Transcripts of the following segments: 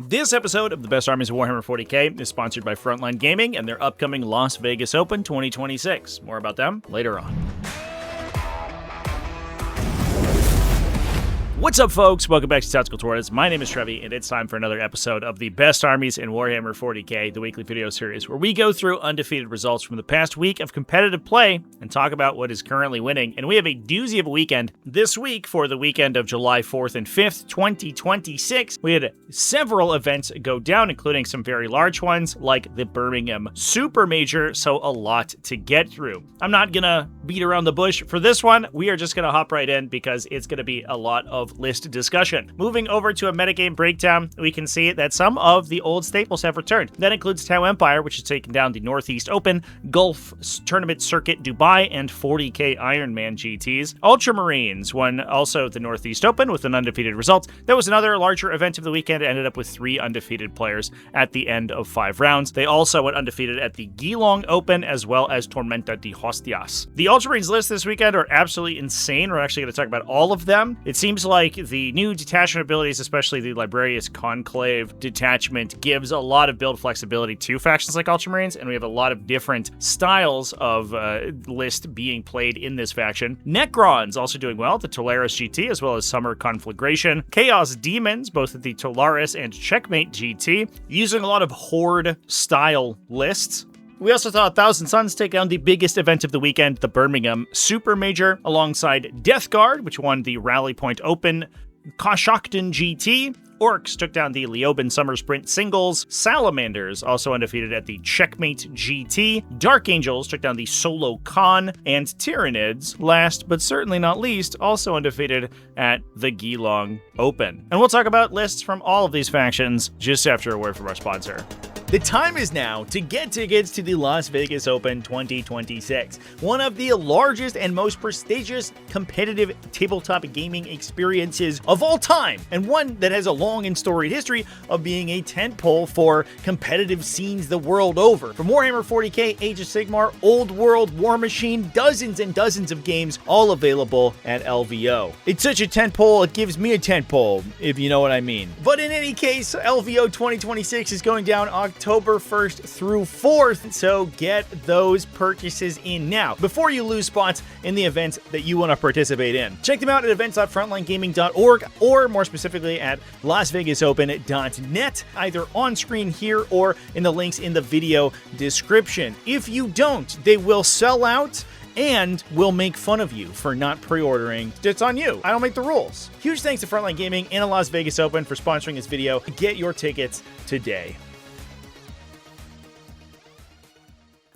This episode of the Best Armies of Warhammer 40k is sponsored by Frontline Gaming and their upcoming Las Vegas Open 2026. More about them later on. What's up, folks? Welcome back to TacticalTortoise. My name is Trevi, and it's time for another episode of the Best Armies in Warhammer 40k, the weekly video series where we go through undefeated results from the past week of competitive play and talk about what is currently winning. And we have a doozy of a weekend this week for the weekend of July 4th and 5th, 2026. We had several events go down, including some very large ones like the Birmingham Super Major, so a lot to get through. I'm not gonna beat around the bush for this one. We are just gonna hop right in because it's gonna be a lot of list discussion. Moving over to a metagame breakdown, we can see that some of the old staples have returned. That includes Tau Empire, which has taken down the Northeast Open, Gulf Tournament Circuit Dubai, and 40k Ironman GTs. Ultramarines won also the Northeast Open with an undefeated result. That was another larger event of the weekend. It ended up with 3 undefeated players at the end of 5 rounds. They also went undefeated at the Geelong Open as well as Tormenta de Hostias. The Ultramarines list this weekend are absolutely insane. We're actually going to talk about all of them. It seems like the new detachment abilities, especially the Librarius Conclave detachment, gives a lot of build flexibility to factions like Ultramarines, and we have a lot of different styles of list being played in this faction. Necrons also doing well, the Tolaris GT, as well as Summer Conflagration. Chaos Demons, both at the Tolaris and Checkmate GT, using a lot of Horde-style lists. We also saw 1,000 Suns take down the biggest event of the weekend, the Birmingham Super Major, alongside Death Guard, which won the Rally Point Open, Coshocton GT. Orks took down the Leoben Summer Sprint Singles. Salamanders, also undefeated at the Checkmate GT. Dark Angels took down the Solo Con. And Tyranids, last but certainly not least, also undefeated at the Geelong Open. And we'll talk about lists from all of these factions just after a word from our sponsor. The time is now to get tickets to the Las Vegas Open 2026, one of the largest and most prestigious competitive tabletop gaming experiences of all time, and one that has a long and storied history of being a tentpole for competitive scenes the world over. From Warhammer 40k, Age of Sigmar, Old World, War Machine, dozens and dozens of games, all available at LVO. It's such a tentpole, it gives me a tentpole, if you know what I mean. But in any case, LVO 2026 is going down October 1st through 4th, so get those purchases in now, before you lose spots in the events that you want to participate in. Check them out at events.frontlinegaming.org, or more specifically at LasVegasOpen.net, either on screen here or in the links in the video description. If you don't, they will sell out and will make fun of you for not pre-ordering. It's on you. I don't make the rules. Huge thanks to Frontline Gaming and the Las Vegas Open for sponsoring this video. Get your tickets today.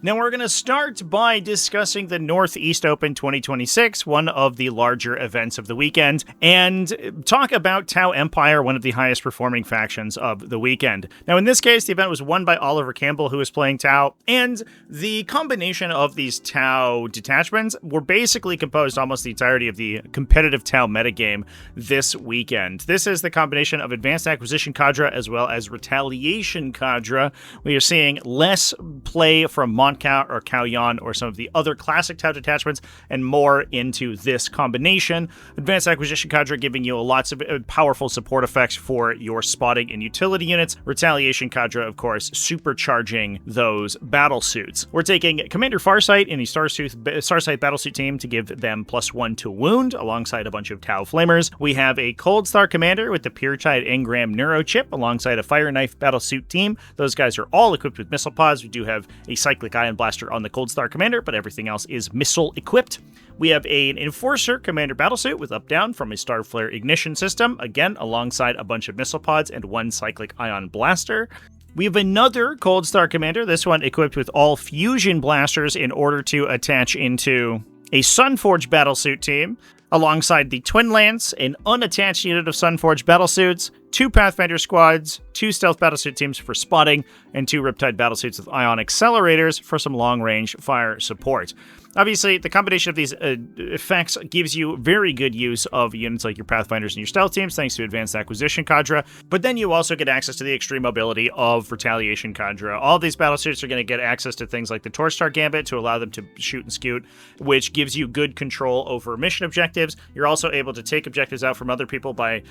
Now we're going to start by discussing the Northeast Open 2026, one of the larger events of the weekend, and talk about Tau Empire, one of the highest performing factions of the weekend. Now in this case, the event was won by Oliver Campbell, who was playing Tau, and the combination of these Tau detachments were basically composed almost the entirety of the competitive Tau metagame this weekend. This is the combination of Advanced Acquisition Cadre as well as Retaliation Cadre. We are seeing less play from Cow or Cao Yan or some of the other classic Tau detachments, and more into this combination. Advanced Acquisition Cadre giving you lots of powerful support effects for your spotting and utility units. Retaliation Cadre, of course, supercharging those battle suits. We're taking Commander Farsight in the Starsight battlesuit team to give them +1 to wound, alongside a bunch of Tau Flamers. We have a Cold Star Commander with the Puretide Engram Neurochip, alongside a Fire Knife battlesuit team. Those guys are all equipped with missile pods. We do have a Cyclic Ion Blaster on the Cold Star Commander, but everything else is missile equipped. We have an Enforcer Commander battlesuit with up-down from a Starflare ignition system, again alongside a bunch of missile pods and 1 Cyclic Ion Blaster. We have another Cold Star Commander, this one equipped with all fusion blasters in order to attach into a Sunforge battlesuit team, alongside the Twin Lance, an unattached unit of Sunforge battlesuits, 2 Pathfinder squads, 2 stealth battlesuit teams for spotting, and 2 Riptide battlesuits with ion accelerators for some long-range fire support. Obviously, the combination of these effects gives you very good use of units like your Pathfinders and your Stealth teams, thanks to Advanced Acquisition Cadre, but then you also get access to the extreme mobility of Retaliation Cadre. All of these battlesuits are going to get access to things like the Torchstar Gambit to allow them to shoot and scoot, which gives you good control over mission objectives. You're also able to take objectives out from other people by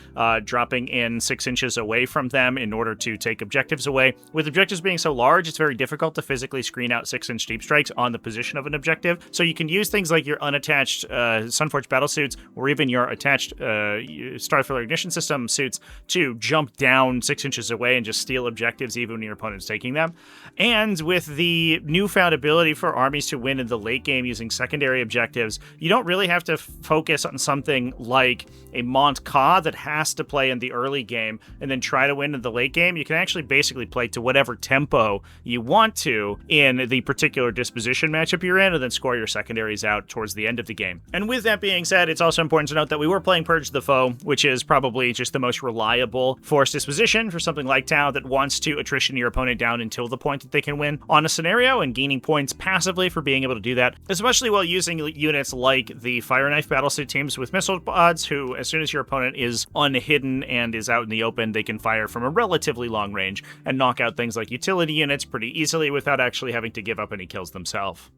dropping in 6 inches away from them in order to take objectives away. With objectives being so large, it's very difficult to physically screen out 6-inch deep strikes on the position of an objective. So you can use things like your unattached Sunforged battlesuits or even your attached Starfiller Ignition System suits to jump down 6 inches away and just steal objectives even when your opponent's taking them. And with the newfound ability for armies to win in the late game using secondary objectives, you don't really have to focus on something like a Mont Ka that has to play in the early game and then try to win in the late game. You can actually basically play to whatever tempo you want to in the particular disposition matchup you're in and then score your secondaries out towards the end of the game. And with that being said, it's also important to note that we were playing Purge the Foe, which is probably just the most reliable force disposition for something like Tau that wants to attrition your opponent down until the point that they can win on a scenario and gaining points passively for being able to do that, especially while using units like the Fire Knife battlesuit teams with missile pods, who as soon as your opponent is unhidden and is out in the open, they can fire from a relatively long range and knock out things like utility units pretty easily without actually having to give up any kills themselves.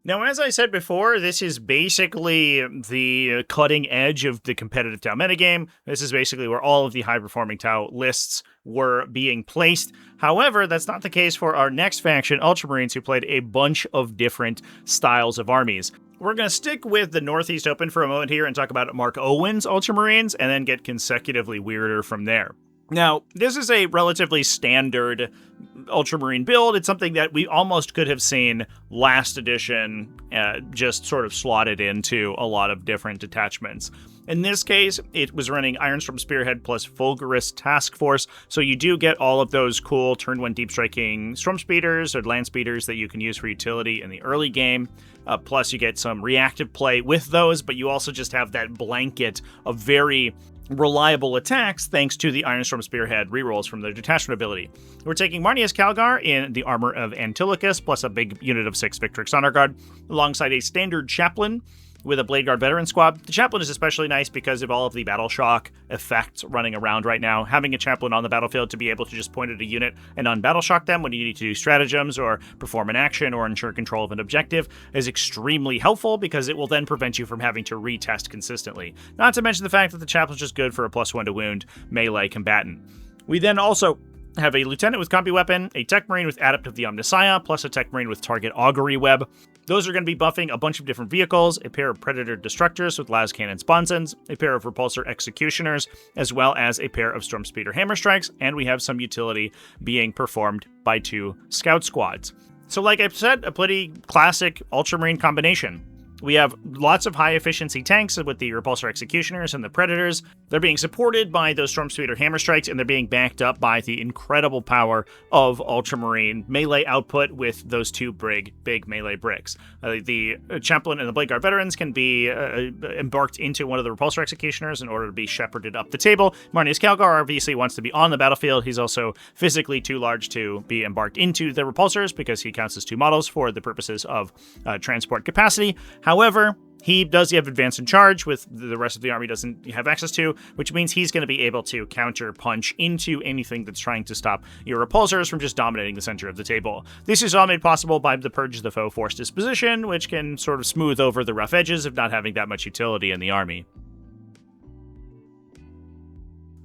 Now, as I said before, this is basically the cutting edge of the competitive Tau metagame. This is basically where all of the high-performing Tau lists were being placed. However, that's not the case for our next faction, Ultramarines, who played a bunch of different styles of armies. We're going to stick with the Northeast Open for a moment here and talk about Mark Owen's Ultramarines, and then get consecutively weirder from there. Now, this is a relatively standard Ultramarine build. It's something that we almost could have seen last edition, just sort of slotted into a lot of different detachments. In this case, it was running Ironstorm Spearhead plus Fulgurous Task Force, so you do get all of those cool turn 1 deep striking Storm Speeders or Land Speeders that you can use for utility in the early game. Plus you get some reactive play with those, but you also just have that blanket of very reliable attacks thanks to the Ironstorm Spearhead rerolls from their detachment ability. We're taking Marnius Calgar in the armor of Antilochus plus a big unit of 6 Victrix Honor Guard alongside a standard Chaplain with a Blade Guard veteran squad. The Chaplain is especially nice because of all of the Battle Shock effects running around right now. Having a Chaplain on the battlefield to be able to just point at a unit and unbattle shock them when you need to do stratagems or perform an action or ensure control of an objective is extremely helpful because it will then prevent you from having to retest consistently. Not to mention the fact that the Chaplain's just good for a +1 to wound melee combatant. We then also have a Lieutenant with Combi Weapon, a Tech Marine with Adept of the Omnissiah, plus a Tech Marine with Target Augury Web. Those are going to be buffing a bunch of different vehicles, a pair of Predator Destructors with Las Cannon Sponsons, a pair of Repulsor Executioners, as well as a pair of Storm Speeder Hammer Strikes, and we have some utility being performed by 2 Scout Squads. So like I said, a pretty classic Ultramarine combination. We have lots of high-efficiency tanks with the Repulsor Executioners and the Predators. They're being supported by those Storm Speeder Hammer Strikes, and they're being backed up by the incredible power of Ultramarine melee output with those 2 big melee bricks. The Chaplain and the Blade Guard Veterans can be embarked into one of the Repulsor Executioners in order to be shepherded up the table. Marnius Calgar obviously wants to be on the battlefield. He's also physically too large to be embarked into the Repulsors because he counts as 2 models for the purposes of transport capacity. However, he does have advance and charge, with the rest of the army doesn't have access to, which means he's going to be able to counter punch into anything that's trying to stop your repulsors from just dominating the center of the table. This is all made possible by the Purge the Foe force disposition, which can sort of smooth over the rough edges of not having that much utility in the army.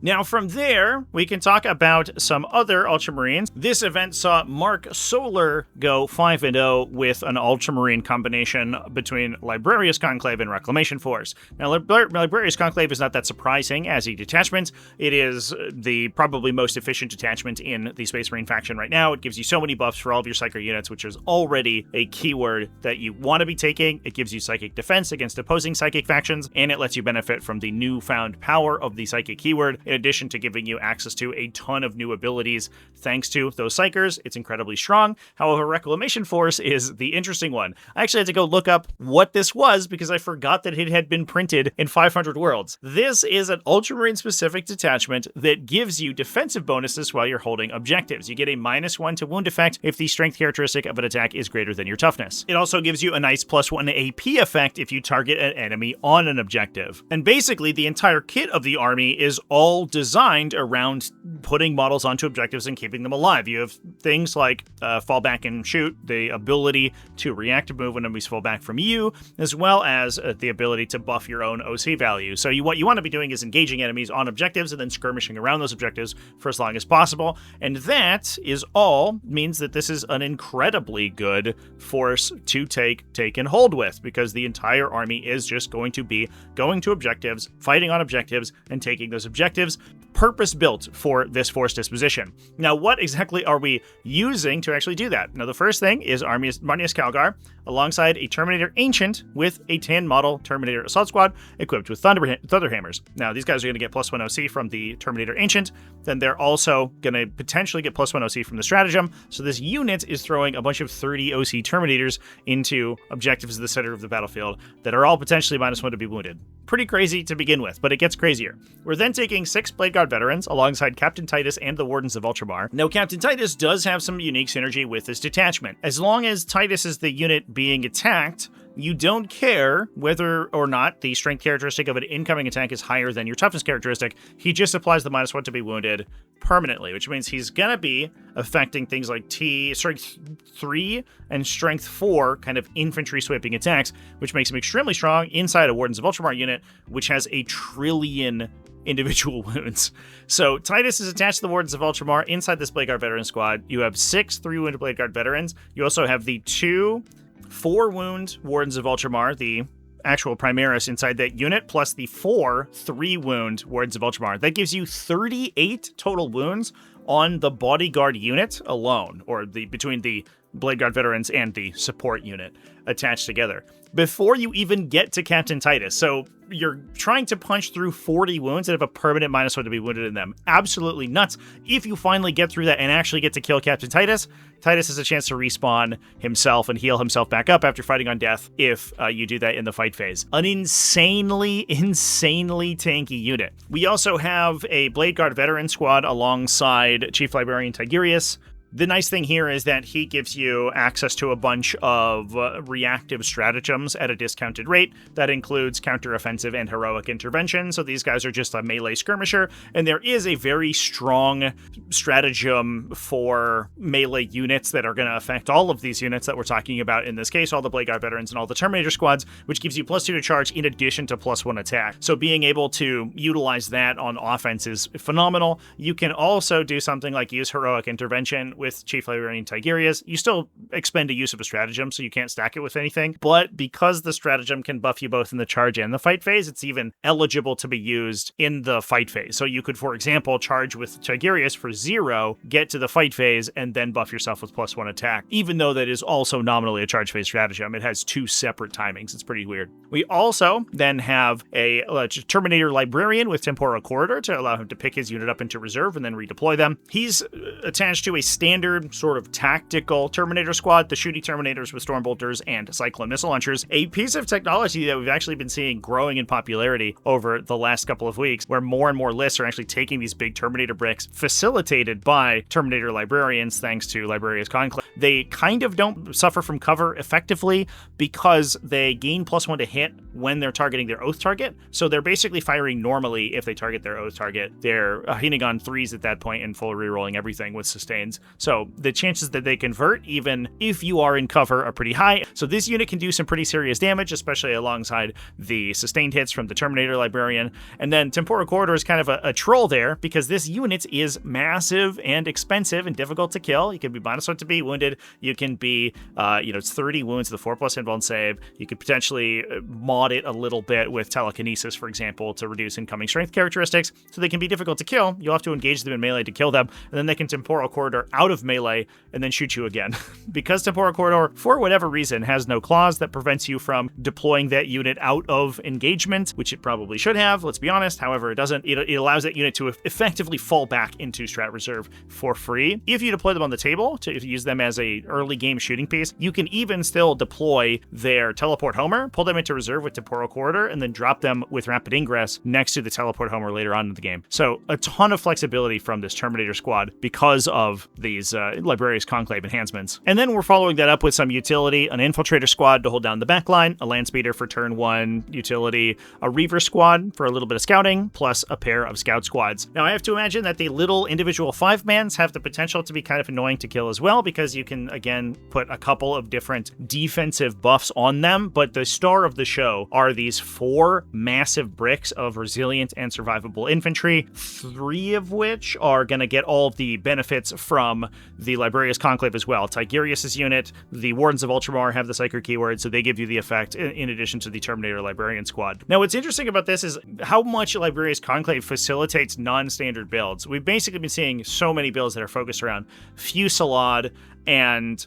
Now from there, we can talk about some other Ultramarines. This event saw Mark Solar go 5-0 with an Ultramarine combination between Librarius Conclave and Reclamation Force. Now, Librarius Conclave is not that surprising as a detachment. It is the probably most efficient detachment in the Space Marine faction right now. It gives you so many buffs for all of your Psyker units, which is already a keyword that you want to be taking. It gives you Psychic Defense against opposing Psychic factions, and it lets you benefit from the newfound power of the Psychic keyword, in addition to giving you access to a ton of new abilities thanks to those Psychers. It's incredibly strong. However, Reclamation Force is the interesting one. I actually had to go look up what this was because I forgot that it had been printed in 500 Worlds. This is an Ultramarine-specific detachment that gives you defensive bonuses while you're holding objectives. You get a -1 to wound effect if the strength characteristic of an attack is greater than your toughness. It also gives you a nice +1 AP effect if you target an enemy on an objective. And basically, the entire kit of the army is all all designed around putting models onto objectives and keeping them alive. You have things like fall back and shoot, the ability to reactive move when enemies fall back from you, as well as the ability to buff your own OC value. So what you want to be doing is engaging enemies on objectives and then skirmishing around those objectives for as long as possible. And that is all means that this is an incredibly good force to take and hold with, because the entire army is just going to be going to objectives, fighting on objectives, and taking those objectives, purpose-built for this force disposition. Now, what exactly are we using to actually do that? Now, the first thing is Marneus Calgar, alongside a Terminator Ancient with a tan model Terminator Assault Squad equipped with Thunderhammers. Now, these guys are going to get +1 OC from the Terminator Ancient, then they're also going to potentially get +1 OC from the Stratagem, so this unit is throwing a bunch of 30 OC Terminators into objectives at the center of the battlefield that are all potentially -1 to be wounded. Pretty crazy to begin with, but it gets crazier. We're then taking 6 Blade Guard veterans alongside Captain Titus and the Wardens of Ultramar. Now, Captain Titus does have some unique synergy with this detachment. As long as Titus is the unit being attacked, you don't care whether or not the strength characteristic of an incoming attack is higher than your toughness characteristic. He just applies the -1 to be wounded permanently, which means he's gonna be affecting things like strength 3 and strength 4 kind of infantry sweeping attacks, which makes him extremely strong inside a Wardens of Ultramar unit, which has 1 trillion individual wounds. So Titus is attached to the Wardens of Ultramar inside this Blade Guard veteran squad. You have 6 3-wound Blade Guard veterans. You also have the 2 4-wound Wardens of Ultramar, the actual Primaris inside that unit, plus the 4 3-wound Wardens of Ultramar. That gives you 38 total wounds on the bodyguard unit alone, or between the Blade Guard veterans and the support unit attached together, before you even get to Captain Titus. So you're trying to punch through 40 wounds and have a permanent -1 to be wounded in them. Absolutely nuts. If you finally get through that and actually get to kill Captain Titus, Titus has a chance to respawn himself and heal himself back up after fighting on death if you do that in the fight phase. An insanely tanky unit. We also have a Blade Guard veteran squad alongside Chief Librarian Tigurius. The nice thing here is that he gives you access to a bunch of reactive stratagems at a discounted rate. That includes counteroffensive and heroic intervention, so these guys are just a melee skirmisher, and there is a very strong stratagem for melee units that are going to affect all of these units that we're talking about in this case, all the Blade Guard veterans and all the Terminator squads, which gives you +2 to charge in addition to +1 attack. So being able to utilize that on offense is phenomenal. You can also do something like use heroic intervention with Chief Librarian Tigurius. You still expend a use of a stratagem, so you can't stack it with anything, but because the stratagem can buff you both in the charge and the fight phase, it's even eligible to be used in the fight phase. So you could, for example, charge with Tigurius for 0, get to the fight phase, and then buff yourself with +1 attack, even though that is also nominally a charge phase stratagem. It has 2 separate timings. It's pretty weird. We also then have a Terminator Librarian with Temporal Corridor to allow him to pick his unit up into reserve and then redeploy them. He's attached to a standard sort of tactical Terminator squad, the shooty Terminators with Stormbolters and Cyclone missile launchers, a piece of technology that we've actually been seeing growing in popularity over the last couple of weeks, where more and more lists are actually taking these big Terminator bricks, facilitated by Terminator Librarians, thanks to Librarius Conclave. They kind of don't suffer from cover effectively because they gain +1 to hit when they're targeting their Oath target, so they're basically firing normally if they target their Oath target. They're hitting on 3s at that point and full rerolling everything with sustains. So the chances that they convert, even if you are in cover, are pretty high. So this unit can do some pretty serious damage, especially alongside the sustained hits from the Terminator Librarian. And then Temporal Corridor is kind of a troll there, because this unit is massive and expensive and difficult to kill. You can be -1 to be wounded. You can be, it's 30 wounds with a 4+ invuln save. You could potentially mod it a little bit with telekinesis, for example, to reduce incoming strength characteristics. So they can be difficult to kill. You'll have to engage them in melee to kill them, and then they can Temporal Corridor out of melee and then shoot you again. Because Temporal Corridor, for whatever reason, has no clause that prevents you from deploying that unit out of engagement, which it probably should have, let's be honest. However, it doesn't. It allows that unit to effectively fall back into strat reserve for free. If you deploy them on the table to use them as a early game shooting piece, you can even still deploy their teleport homer, pull them into reserve with with Temporal Corridor, and then drop them with Rapid Ingress next to the Teleport Homer later on in the game. So a ton of flexibility from this Terminator squad because of these Librarius Conclave enhancements. And then we're following that up with some utility, an Infiltrator squad to hold down the backline, a Landspeeder for turn 1 utility, a Reaver squad for a little bit of scouting, plus a pair of Scout squads. Now I have to imagine that the little individual 5-mans have the potential to be kind of annoying to kill as well, because you can, again, put a couple of different defensive buffs on them, but the star of the show are these 4 massive bricks of resilient and survivable infantry, 3 of which are going to get all of the benefits from the Librarius Conclave as well. Tigurius' unit, the Wardens of Ultramar have the Psyker keyword, so they give you the effect in addition to the Terminator Librarian squad. Now, what's interesting about this is how much Librarius Conclave facilitates non-standard builds. We've basically been seeing so many builds that are focused around Fusillade and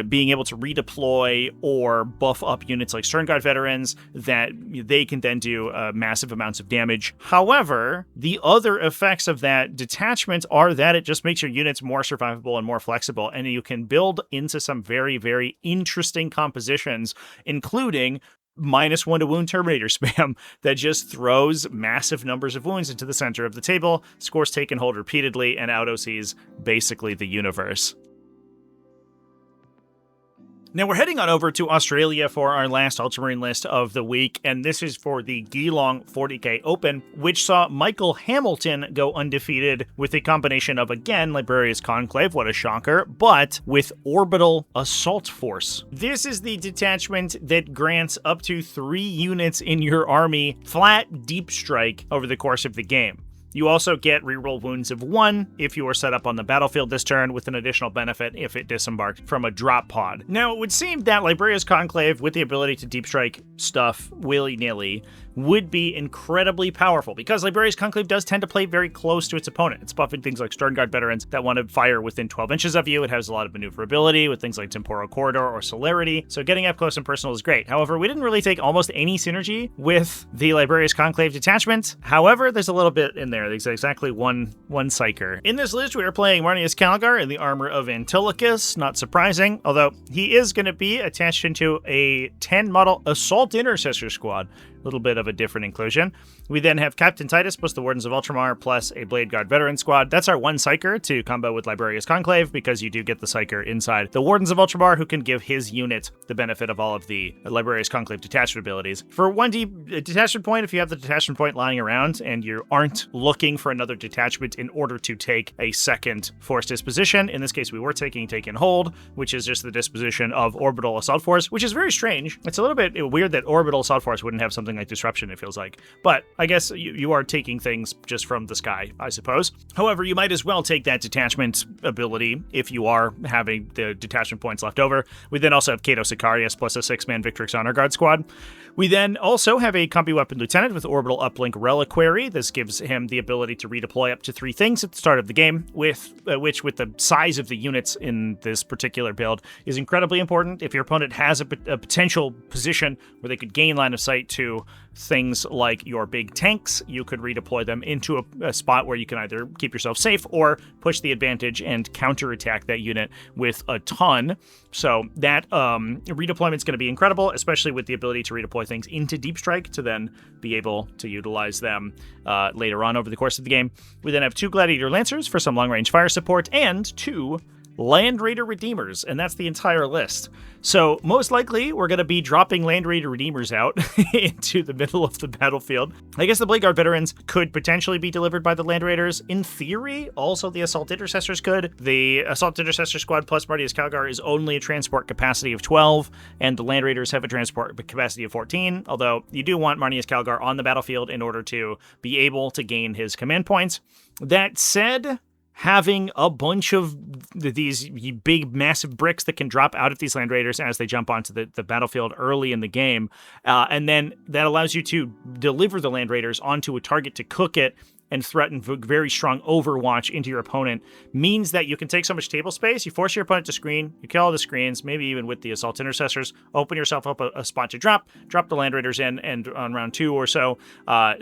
being able to redeploy or buff up units like Sternguard veterans that they can then do massive amounts of damage. However, the other effects of that detachment are that it just makes your units more survivable and more flexible, and you can build into some very, very interesting compositions, including -1 to wound Terminator spam that just throws massive numbers of wounds into the center of the table, scores take and hold repeatedly, and auto-sees basically the universe. Now we're heading on over to Australia for our last Ultramarine list of the week, and this is for the Geelong 40k Open, which saw Michael Hamilton go undefeated with a combination of, again, Librarius Conclave, what a shocker, but with Orbital Assault Force. This is the detachment that grants up to 3 units in your army flat deep strike over the course of the game. You also get reroll wounds of 1 if you are set up on the battlefield this turn, with an additional benefit if it disembarked from a drop pod. Now, it would seem that Librarius Conclave, with the ability to deep strike stuff willy-nilly, would be incredibly powerful, because Librarius Conclave does tend to play very close to its opponent. It's buffing things like Sternguard veterans that want to fire within 12 inches of you. It has a lot of maneuverability with things like Temporal Corridor or Celerity, so getting up close and personal is great. However, we didn't really take almost any synergy with the Librarius Conclave detachment. However, there's a little bit in there. There's exactly one Psyker. In this list, we are playing Marneus Calgar in the armor of Antilochus, not surprising, although he is going to be attached into a 10-model Assault Intercessor squad. A little bit of a different inclusion. We then have Captain Titus plus the Wardens of Ultramar plus a Blade Guard veteran squad. That's our 1 Psyker to combo with Librarius Conclave, because you do get the Psyker inside the Wardens of Ultramar, who can give his unit the benefit of all of the Librarius Conclave detachment abilities. For 1D detachment point, if you have the detachment point lying around and you aren't looking for another detachment in order to take a second force disposition, in this case we were taking Take and Hold, which is just the disposition of Orbital Assault Force, which is very strange. It's a little bit weird that Orbital Assault Force wouldn't have something like Disruption, it feels like. But I guess you are taking things just from the sky, I suppose. However, you might as well take that detachment ability if you are having the detachment points left over. We then also have Cato Sicarius plus a 6-man Victrix Honor Guard squad. We then also have a Combi Weapon Lieutenant with Orbital Uplink Reliquary. This gives him the ability to redeploy up to 3 things at the start of the game, which with the size of the units in this particular build is incredibly important. If your opponent has a potential position where they could gain line of sight to things like your big tanks, you could redeploy them into a spot where you can either keep yourself safe or push the advantage and counterattack that unit with a ton. So that redeployment is going to be incredible, especially with the ability to redeploy things into Deep Strike to then be able to utilize them later on over the course of the game. We then have 2 Gladiator Lancers for some long-range fire support and 2 Land Raider Redeemers, and that's the entire list. So most likely we're going to be dropping Land Raider Redeemers out into the middle of the battlefield. I guess the Blade Guard veterans could potentially be delivered by the Land Raiders. In theory, also the Assault Intercessors could. The Assault Intercessor squad plus Marneus Calgar is only a transport capacity of 12, and the Land Raiders have a transport capacity of 14, although you do want Marneus Calgar on the battlefield in order to be able to gain his command points. That said, having a bunch of these big, massive bricks that can drop out of these Land Raiders as they jump onto the battlefield early in the game, and then that allows you to deliver the Land Raiders onto a target to cook it and threaten very strong overwatch into your opponent means that you can take so much table space, you force your opponent to screen, you kill all the screens, maybe even with the Assault Intercessors, open yourself up a spot to drop the Land Raiders in, and on round 2 or so,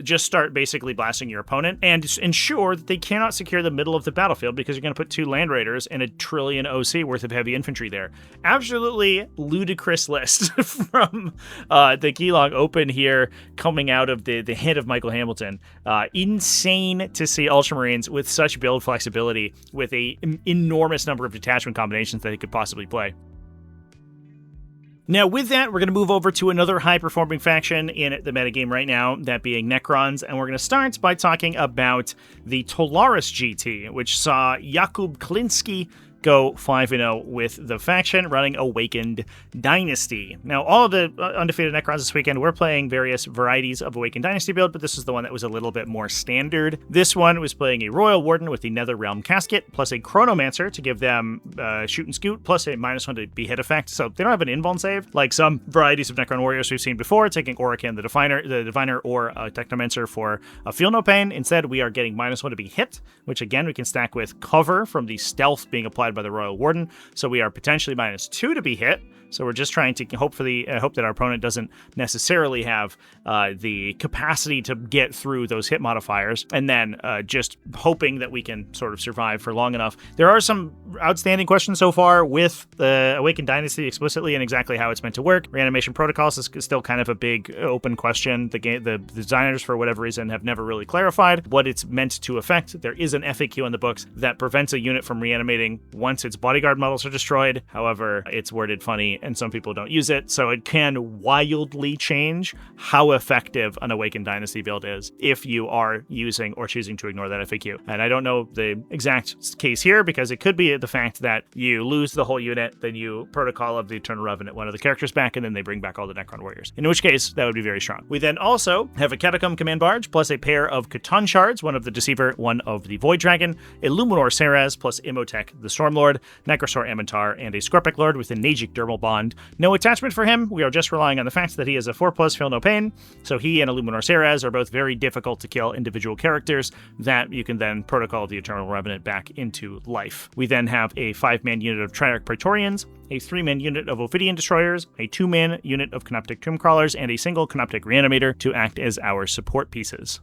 just start basically blasting your opponent and ensure that they cannot secure the middle of the battlefield because you're going to put 2 Land Raiders and a trillion OC worth of heavy infantry there. Absolutely ludicrous list from the Keylog Open here, coming out of the hit of Michael Hamilton. Insane to see Ultramarines with such build flexibility, with a enormous number of detachment combinations that they could possibly play. Now, with that, we're going to move over to another high-performing faction in the metagame right now, that being Necrons, and we're going to start by talking about the Tolaris GT, which saw Jakub Klinsky go 5-0 with the faction running Awakened Dynasty. Now, all of the undefeated Necrons this weekend were playing various varieties of Awakened Dynasty build, but this is the one that was a little bit more standard. This one was playing a Royal Warden with the Nether Realm Casket, plus a Chronomancer to give them shoot and scoot, plus a -1 to be hit effect, so they don't have an invuln save, like some varieties of Necron Warriors we've seen before, taking Oracan the Diviner, or a Technomancer for a Feel No Pain. Instead, we are getting -1 to be hit, which again, we can stack with cover from the stealth being applied by the Royal Warden, so we are potentially -2 to be hit. So we're just trying to hope that our opponent doesn't necessarily have the capacity to get through those hit modifiers, and then just hoping that we can sort of survive for long enough. There are some outstanding questions so far with the Awakened Dynasty explicitly and exactly how it's meant to work. Reanimation protocols is still kind of a big open question. The designers, for whatever reason, have never really clarified what it's meant to affect. There is an FAQ in the books that prevents a unit from reanimating once its bodyguard models are destroyed. However, it's worded funny, and some people don't use it, so it can wildly change how effective an Awakened Dynasty build is if you are using or choosing to ignore that FAQ. And I don't know the exact case here, because it could be the fact that you lose the whole unit, then you protocol of the Eternal Revenant one of the characters back, and then they bring back all the Necron Warriors, in which case that would be very strong. We then also have a Catacomb Command Barge, plus a pair of Catan Shards, one of the Deceiver, one of the Void Dragon, Illuminor Ceres, plus Imhotep the Stormlord, Necrosaur Amintar, and a Scorpic Lord with a Nagic Dermal Bond. No attachment for him. We are just relying on the fact that he is a 4+ Feel No Pain, so he and Illuminor Ceres are both very difficult to kill individual characters that you can then protocol the Eternal Revenant back into life. We then have a 5-man unit of Triarch Praetorians, a 3-man unit of Ophidian Destroyers, a 2-man unit of Canoptic Tombcrawlers, and a single Canoptic Reanimator to act as our support pieces.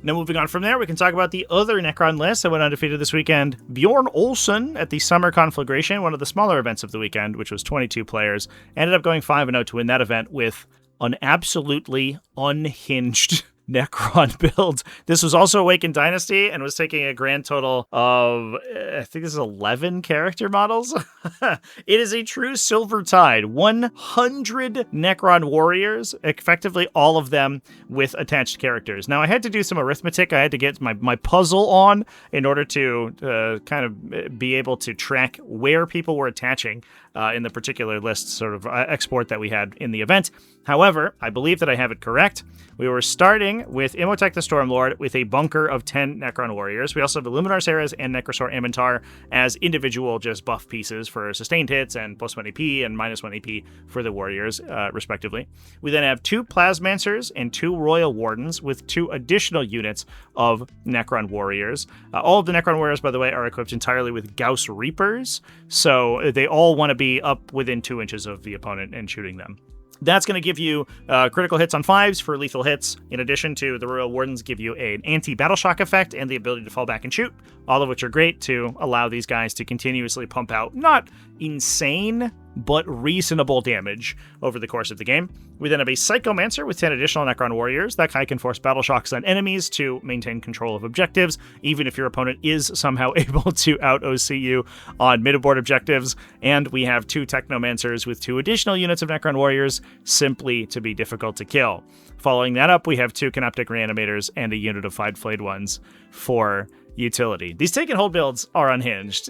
Now, moving on from there, we can talk about the other Necron list that went undefeated this weekend. Bjorn Olsen at the Summer Conflagration, one of the smaller events of the weekend, which was 22 players, ended up going 5-0 to win that event with an absolutely unhinged Necron build. This was also Awakened Dynasty and was taking a grand total of, I think this is 11 character models. It is a true Silver Tide. 100 Necron warriors, effectively all of them with attached characters. Now, I had to do some arithmetic. I had to get my puzzle on in order to kind of be able to track where people were attaching in the particular list sort of export that we had in the event. However, I believe that I have it correct. We were starting with Imhotep the Stormlord with a bunker of 10 Necron warriors. We also have Illuminar Ceres and Necrosaur Amintar as individual just buff pieces for sustained hits and +1 AP and -1 AP for the warriors, respectively. We then have 2 Plasmancers and 2 Royal Wardens with 2 additional units of Necron warriors. All of the Necron warriors, by the way, are equipped entirely with Gauss Reapers, so they all want to be up within 2 inches of the opponent and shooting them. That's going to give you critical hits on 5s for lethal hits. In addition to the Royal Wardens give you an anti-battle shock effect and the ability to fall back and shoot, all of which are great to allow these guys to continuously pump out not insane, but reasonable damage over the course of the game. We then have a Psychomancer with 10 additional Necron warriors. That guy can force battle shocks on enemies to maintain control of objectives, even if your opponent is somehow able to out-OC you on mid-board objectives. And we have 2 Technomancers with 2 additional units of Necron warriors, simply to be difficult to kill. Following that up, we have 2 Canoptic Reanimators and a unit of 5 Flayed Ones for utility. These take and hold builds are unhinged.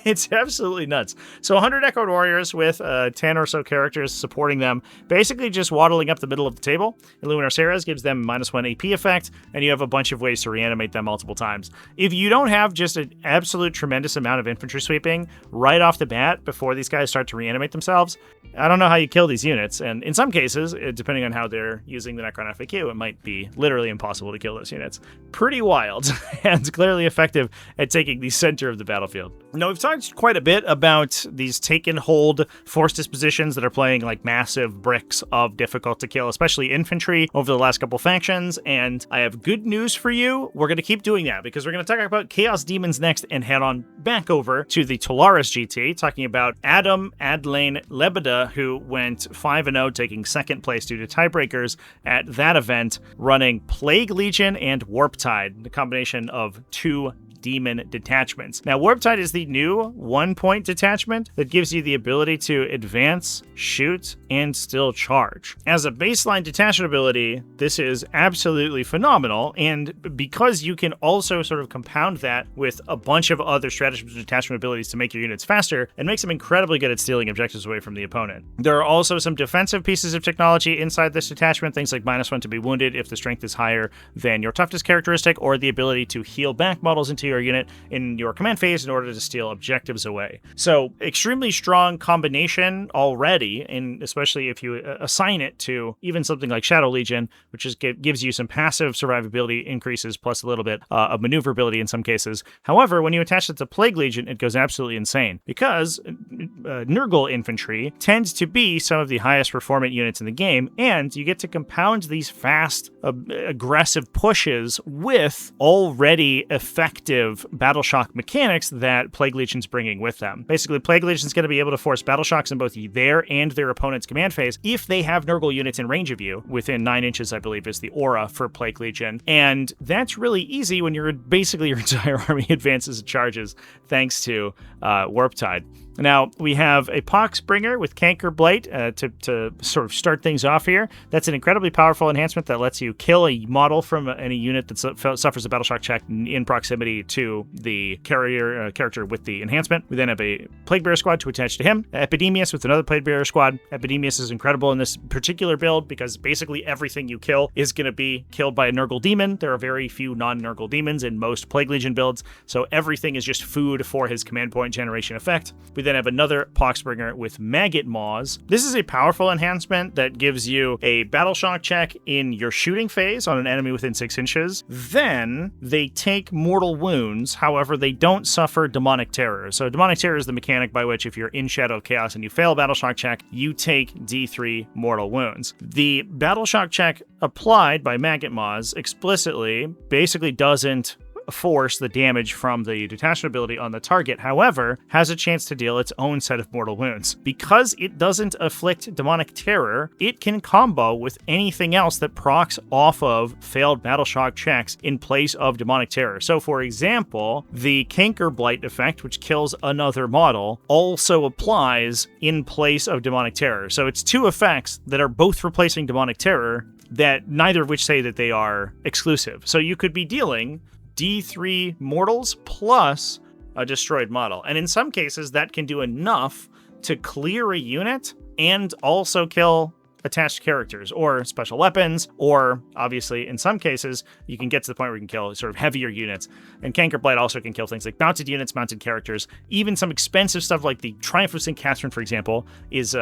It's absolutely nuts. So 100 Echoed Warriors with 10 or so characters supporting them, basically just waddling up the middle of the table. Illuminar Ceres gives them -1 AP effect, and you have a bunch of ways to reanimate them multiple times. If you don't have just an absolute tremendous amount of infantry sweeping right off the bat before these guys start to reanimate themselves, I don't know how you kill these units. And in some cases, depending on how they're using the Necron FAQ, it might be literally impossible to kill those units. Pretty wild, and clearly effective at taking the center of the battlefield. Now, we've talked quite a bit about these take and hold force dispositions that are playing like massive bricks of difficult to kill, especially infantry, over the last couple factions, and I have good news for you. We're going to keep doing that because we're going to talk about Chaos Demons next and head on back over to the Talaris GT, talking about Adam Adlane Lebeda, who went 5-0, taking second place due to tiebreakers at that event, running Plague Legion and Warp Tide, the combination of two demon detachments. Now, Warp Tide is the new 1-point detachment that gives you the ability to advance, shoot, and still charge. As a baseline detachment ability, this is absolutely phenomenal, and because you can also sort of compound that with a bunch of other stratagems and detachment abilities to make your units faster, it makes them incredibly good at stealing objectives away from the opponent. There are also some defensive pieces of technology inside this detachment, things like -1 to be wounded if the strength is higher than your toughness characteristic, or the ability to heal back models into your unit in your command phase in order to steal objectives away. So extremely strong combination already, and especially if you assign it to even something like Shadow Legion, which is gives you some passive survivability increases plus a little bit of maneuverability in some cases. However, when you attach it to Plague Legion, it goes absolutely insane because Nurgle infantry tends to be some of the highest performant units in the game, and you get to compound these fast, aggressive pushes with already effective battle shock mechanics that Plague Legion's bringing with them. Basically, Plague Legion's going to be able to force battle shocks in both their and their opponent's command phase if they have Nurgle units in range of you. Within 9 inches, I believe, is the aura for Plague Legion. And that's really easy when basically your entire army advances and charges thanks to Warp Tide. Now, we have a Poxbringer with Canker Blight to sort of start things off here. That's an incredibly powerful enhancement that lets you kill a model from any unit that suffers a battle shock check in proximity to the character with the enhancement. We then have a Plague Bearer squad to attach to him. Epidemius with another Plague Bearer squad. Epidemius is incredible in this particular build because basically everything you kill is going to be killed by a Nurgle Demon. There are very few non-Nurgle Demons in most Plague Legion builds, so everything is just food for his command point generation effect. We then have another Poxbringer with Maggot Maws. This is a powerful enhancement that gives you a battle shock check in your shooting phase on an enemy within 6 inches. Then they take mortal wounds, however, they don't suffer demonic terror. So demonic terror is the mechanic by which if you're in Shadow of Chaos and you fail a battle shock check, you take D3 mortal wounds. The battle shock check applied by Maggot Maws explicitly basically doesn't force the damage from the detachment ability on the target, however, has a chance to deal its own set of mortal wounds. Because it doesn't afflict demonic terror, it can combo with anything else that procs off of failed battle shock checks in place of demonic terror. So for example, the Canker Blight effect, which kills another model, also applies in place of demonic terror. So it's two effects that are both replacing demonic terror, that neither of which say that they are exclusive. So you could be dealing D3 mortals plus a destroyed model. And in some cases, that can do enough to clear a unit and also kill attached characters or special weapons, or obviously in some cases you can get to the point where you can kill sort of heavier units. And Canker Blight also can kill things like mounted units, mounted characters, even some expensive stuff like the Triumph of St. Catherine, for example, is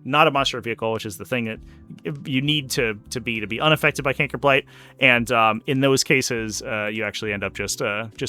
not a monster vehicle, which is the thing that you need to be unaffected by Canker Blight. And in those cases, you actually end up just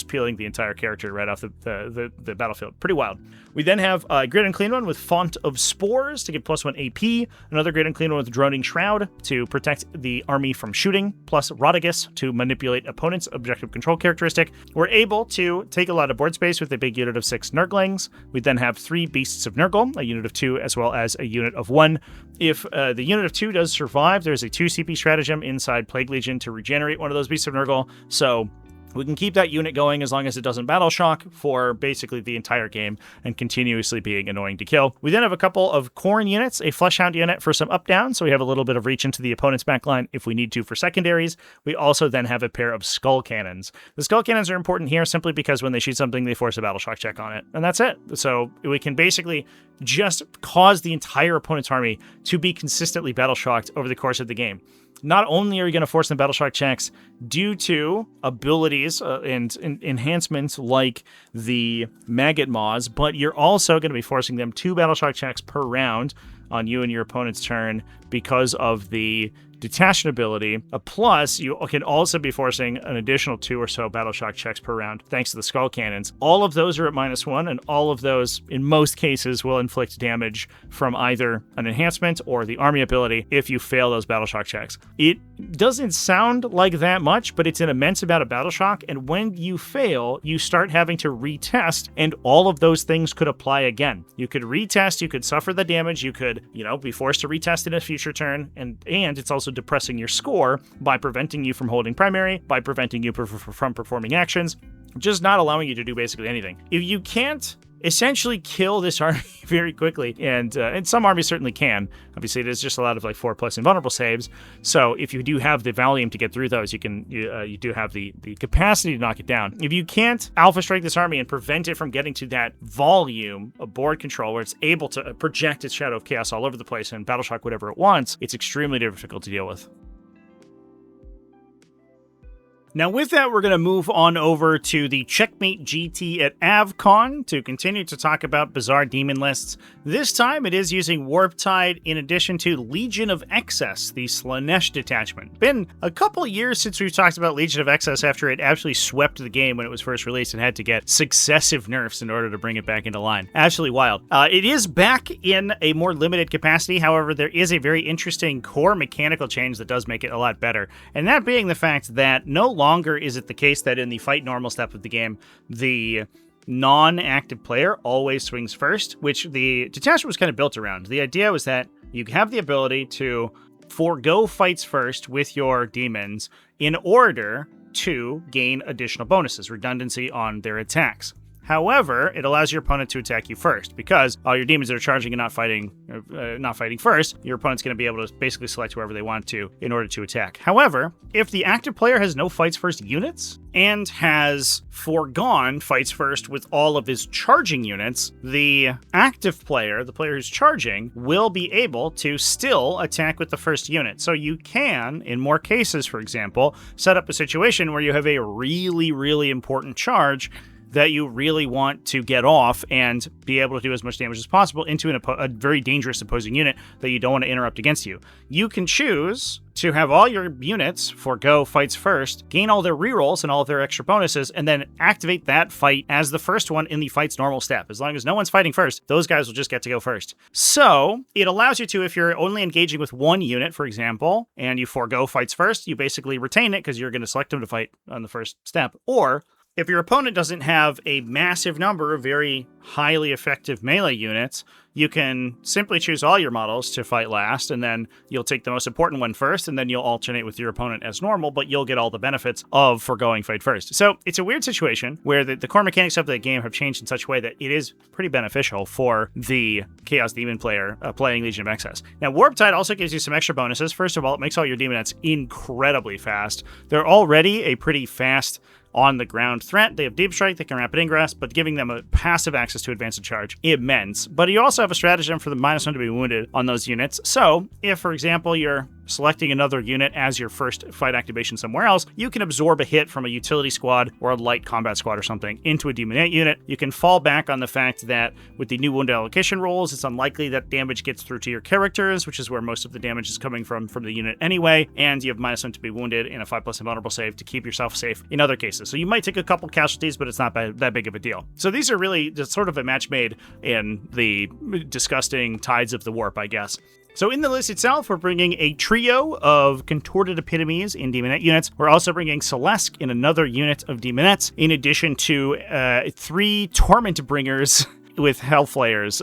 peeling the entire character right off the battlefield. Pretty wild. We then have a Grid and Clean one with Font of Spores to give +1 AP, another Grid and Clean one with Droning Shroud to protect the army from shooting, plus Rodagus to manipulate opponent's objective control characteristic. We're able to take a lot of board space with a big unit of 6 Nurglings. We then have 3 Beasts of Nurgle, a unit of 2, as well as a unit of 1. If the unit of 2 does survive, there's a 2 CP stratagem inside Plague Legion to regenerate one of those Beasts of Nurgle. So We can keep that unit going as long as it doesn't battle shock for basically the entire game and continuously being annoying to kill. We then have a couple of Khorne units, a Fleshhound unit for some up-down, so we have a little bit of reach into the opponent's backline if we need to for secondaries. We also then have a pair of Skull Cannons. The Skull Cannons are important here simply because when they shoot something, they force a battle shock check on it, and that's it. So we can basically just cause the entire opponent's army to be consistently battle shocked over the course of the game. Not only are you going to force them battle shock checks due to abilities and enhancements like the Maggot Maws, but you're also going to be forcing them 2 battle shock checks per round on you and your opponent's turn because of the detachment ability. Plus, you can also be forcing an additional 2 or so battle shock checks per round thanks to the Skull Cannons. All of those are at -1, and all of those, in most cases, will inflict damage from either an enhancement or the army ability if you fail those battle shock checks. It doesn't sound like that much, but it's an immense amount of battle shock, and when you fail, you start having to retest, and all of those things could apply again. You could retest, you could suffer the damage, you could, be forced to retest in a future turn, and it's also depressing your score by preventing you from holding primary, by preventing you from performing actions, just not allowing you to do basically anything. If you can't essentially kill this army very quickly, and some armies certainly can. Obviously, it is just a lot of 4+ invulnerable saves. So if you do have the Valium to get through those, you do have the capacity to knock it down. If you can't alpha strike this army and prevent it from getting to that volume of board control where it's able to project its Shadow of Chaos all over the place and battle shock whatever it wants, it's extremely difficult to deal with. Now with that, we're going to move on over to the Checkmate GT at AvCon to continue to talk about bizarre demon lists. This time it is using Warp Tide in addition to Legion of Excess, the Slaanesh detachment. Been a couple years since we've talked about Legion of Excess after it absolutely swept the game when it was first released and had to get successive nerfs in order to bring it back into line. Absolutely wild. It is back in a more limited capacity, however, there is a very interesting core mechanical change that does make it a lot better, and that being the fact that no longer is it the case that in the fight normal step of the game, the non-active player always swings first, which the detachment was kind of built around. The idea was that you have the ability to forego fights first with your demons in order to gain additional bonuses, redundancy on their attacks. However, it allows your opponent to attack you first, because all your demons that are charging and not fighting first, your opponent's going to be able to basically select whoever they want to in order to attack. However, if the active player has no fights first units and has foregone fights first with all of his charging units, the active player, the player who's charging, will be able to still attack with the first unit. So you can, in more cases, for example, set up a situation where you have a really, really important charge that you really want to get off and be able to do as much damage as possible into a very dangerous opposing unit that you don't want to interrupt against you. You can choose to have all your units forego fights first, gain all their rerolls and all of their extra bonuses, and then activate that fight as the first one in the fight's normal step. As long as no one's fighting first, those guys will just get to go first. So it allows you to, if you're only engaging with one unit, for example, and you forego fights first, you basically retain it because you're going to select them to fight on the first step. Or if your opponent doesn't have a massive number of very highly effective melee units, you can simply choose all your models to fight last, and then you'll take the most important one first, and then you'll alternate with your opponent as normal, but you'll get all the benefits of foregoing fight first. So it's a weird situation where the core mechanics of the game have changed in such a way that it is pretty beneficial for the Chaos Demon player playing Legion of Excess. Now, Warp Tide also gives you some extra bonuses. First of all, it makes all your demonettes incredibly fast. They're already a pretty fast on-the-ground threat. They have Deep Strike, they can Rapid Ingress, but giving them a passive access to Advance and Charge, immense. But you also have a stratagem for the -1 to be wounded on those units. So, if, for example, you're selecting another unit as your first fight activation somewhere else, you can absorb a hit from a utility squad or a light combat squad or something into a Demonette unit. You can fall back on the fact that with the new wound allocation rules, it's unlikely that damage gets through to your characters, which is where most of the damage is coming from the unit anyway, and you have -1 to be wounded in a 5+ invulnerable save to keep yourself safe in other cases. So you might take a couple casualties, but it's not that big of a deal. So these are really just sort of a match made in the disgusting tides of the warp, I guess. So in the list itself, we're bringing a trio of Contorted Epitomes in Demonette units. We're also bringing Celeste in another unit of Demonettes, in addition to 3 Torment Bringers with Hellflayers,